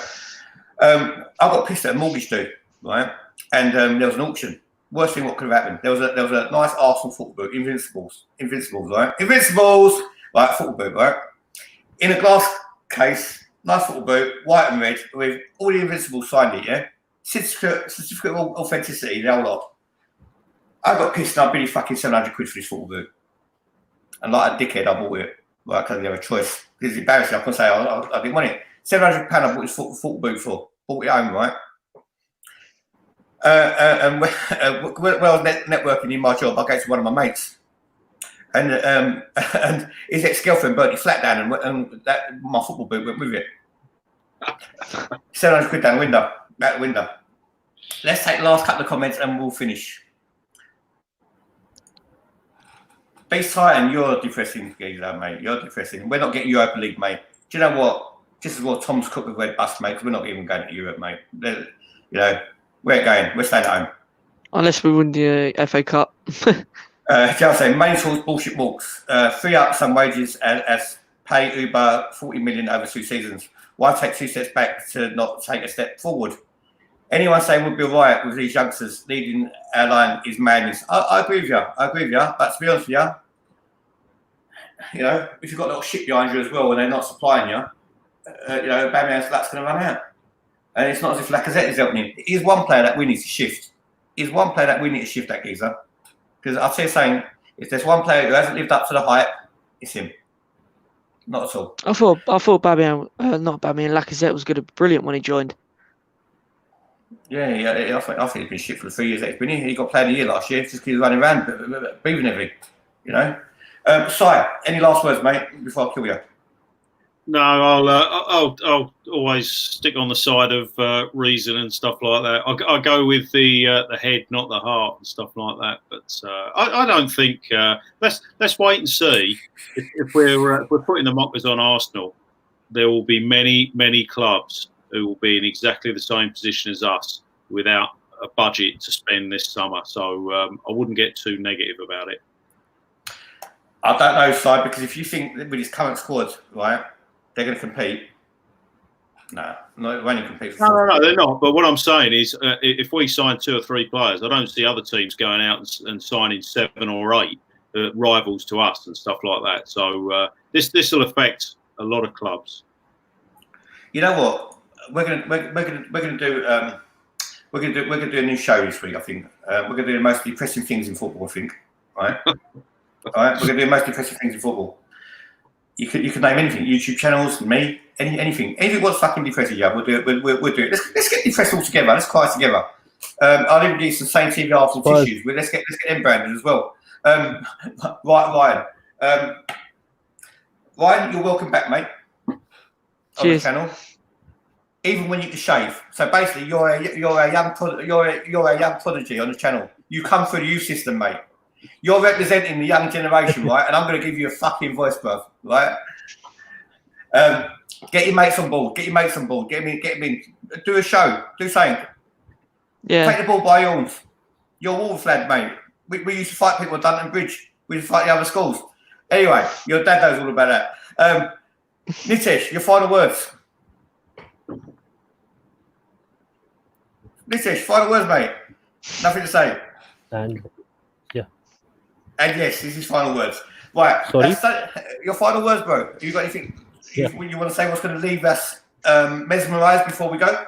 I got pissed at a mortgage due, right? And there was an auction. Worst thing what could have happened. There was a nice Arsenal football boot, Invincibles, right? Invincibles, right? Football boot, right? In a glass case, nice football boot, white and red, with all the Invincibles signed it, yeah? Certificate of authenticity, the whole lot. I got pissed and I bid fucking 700 quid for this football boot. And like a dickhead, I bought it, right? Because I didn't have a choice. It's embarrassing. I couldn't say I didn't want it. £700 I bought this football boot for. Bought it home, right? And when I was networking in my job, I gave to one of my mates. And his ex-girlfriend burnt his flat down, and my football boot went with it. 700 quid down the window, out the window. Let's take the last couple of comments and we'll finish. Beast Titan, you're depressing, geezer, mate. You're depressing. We're not getting Europa League, mate. Do you know what? Just as well Tom's cooked with red bus, mate, because we're not even going to Europe, mate. We're going. We're staying at home. Unless we win the FA Cup. Just saying, main source bullshit walks. Free up some wages as pay Uber 40 million over 2 seasons. Why take 2 steps back to not take a step forward? Anyone saying we'll be all right with these youngsters leading our line is madness. I agree with you. But to be honest with you, if you've got a little shit behind you as well and they're not supplying you, Aubameyang's luck's going to run out. And it's not as if Lacazette is helping him. He's one player that we need to shift. That geezer. Because I'll tell you saying, if there's one player who hasn't lived up to the hype, it's him. Not at all. I thought Lacazette was good, brilliant when he joined. Yeah. I think he's been shit for the 3 years that he's been here. He got player of the year last year just because he was running around, breathing everything. Si, any last words, mate, before I kill you? No, I'll always stick on the side of reason and stuff like that. I'll go with the head, not the heart, and stuff like that. But I don't think. Let's wait and see. If we're putting the mockers on Arsenal, there will be many clubs who will be in exactly the same position as us without a budget to spend this summer. So I wouldn't get too negative about it. I don't know, Si, because if you think that with his current squad, right, they're going to compete, No, we're only competing for No, they're not. But what I'm saying is, if we sign 2 or 3 players, I don't see other teams going out and signing 7 or 8 rivals to us and stuff like that. So this will affect a lot of clubs. You know what? We're gonna do a new show this week. I think we're gonna do the most depressing things in football. I think, right? All right, we're gonna do the most depressing things in football. You can name anything, YouTube channels, me, anything what's fucking depressing you. We'll do it. We'll do it. Let's get depressed all together. Let's cry together. I'll even do some same TV Arsenal tissues. Let's get them branded as well. Right, Ryan, you're welcome back, mate. Cheers. On the channel. Even when you can shave. So basically, you're a young prodigy on the channel. You come through the youth system, mate. You're representing the young generation, right? And I'm going to give you a fucking voice, bruv, right? Get your mates on board. Get them in. Do a show. Do something. Yeah. Take the ball by your horns. You're a Wolves lad, mate. We used to fight people at Dunton Bridge. We used to fight the other schools. Anyway, your dad knows all about that. Nitesh, your final words. Nitesh, final words, mate. Nothing to say. And And yes, this is final words. Right. Sorry? Your final words, bro. Have you got anything you want to say? What's going to leave us mesmerised before we go?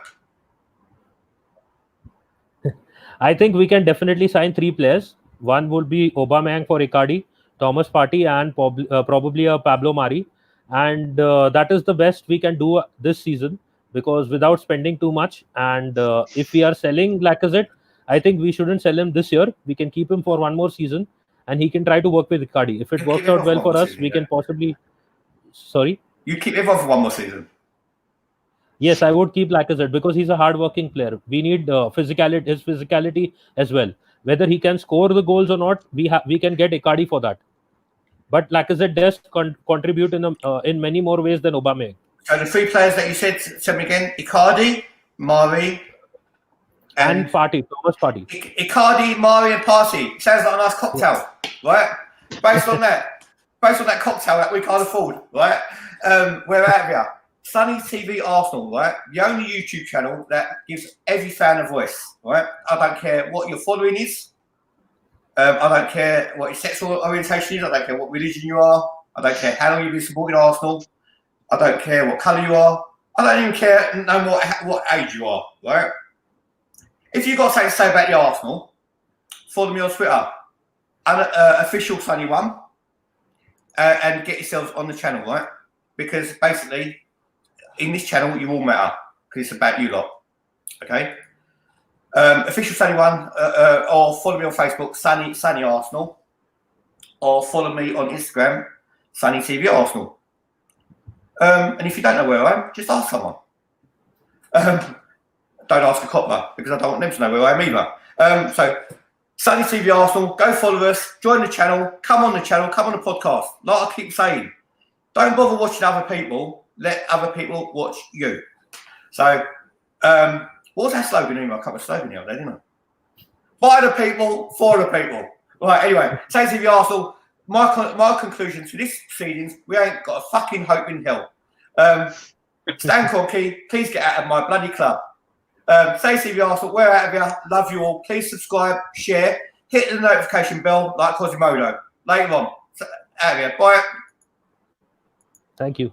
I think we can definitely sign 3 players. One would be Aubameyang for Icardi, Thomas Partey, and probably a Pablo Mari. And that is the best we can do this season, because without spending too much. And if we are selling Lacazette, I think we shouldn't sell him this year. We can keep him for 1 more season, and he can try to work with Icardi. If it works out well for us, we can possibly... Sorry? You keep everyone for 1 more season? Yes, I would keep Lacazette because he's a hard-working player. We need his physicality as well. Whether he can score the goals or not, we can get Icardi for that. But Lacazette does contribute in many more ways than Aubameyang. So the 3 players that you said me again: Icardi, Mari, and Partey, Thomas Partey. Icardi, Mari, and Partey. Sounds like a nice cocktail, right? Based on that cocktail that we can't afford, right? We're out of here. Sunny TV Arsenal, right? The only YouTube channel that gives every fan a voice, right? I don't care what your following is. I don't care what your sexual orientation is. I don't care what religion you are. I don't care how long you've been supporting Arsenal. I don't care what colour you are. I don't even care what age you are, right? If you've got something to say about the Arsenal, follow me on Twitter, official Sunny One, and get yourselves on the channel, right? Because basically, in this channel, you all matter because it's about you lot. Okay. Official Sunny One, or follow me on Facebook, Sunny Arsenal, or follow me on Instagram, Sunny TV Arsenal. And if you don't know where I am, just ask someone. Don't ask a copper because I don't want them to know where I am either. So, Sunny TV Arsenal, go follow us, join the channel, come on the podcast. Like I keep saying, don't bother watching other people. Let other people watch you. So, what was that slogan? I cut my slogan the other day, didn't I? By the people, for the people. Right, anyway, Sunny TV Arsenal, my conclusion to this proceedings, we ain't got a fucking hope in hell. Stan Kroenke, please get out of my bloody club. Stay TV Arsenal, we're out of here. Love you all. Please subscribe, share, hit the notification bell like Quasimodo. Later on. Out of here. Bye. Thank you.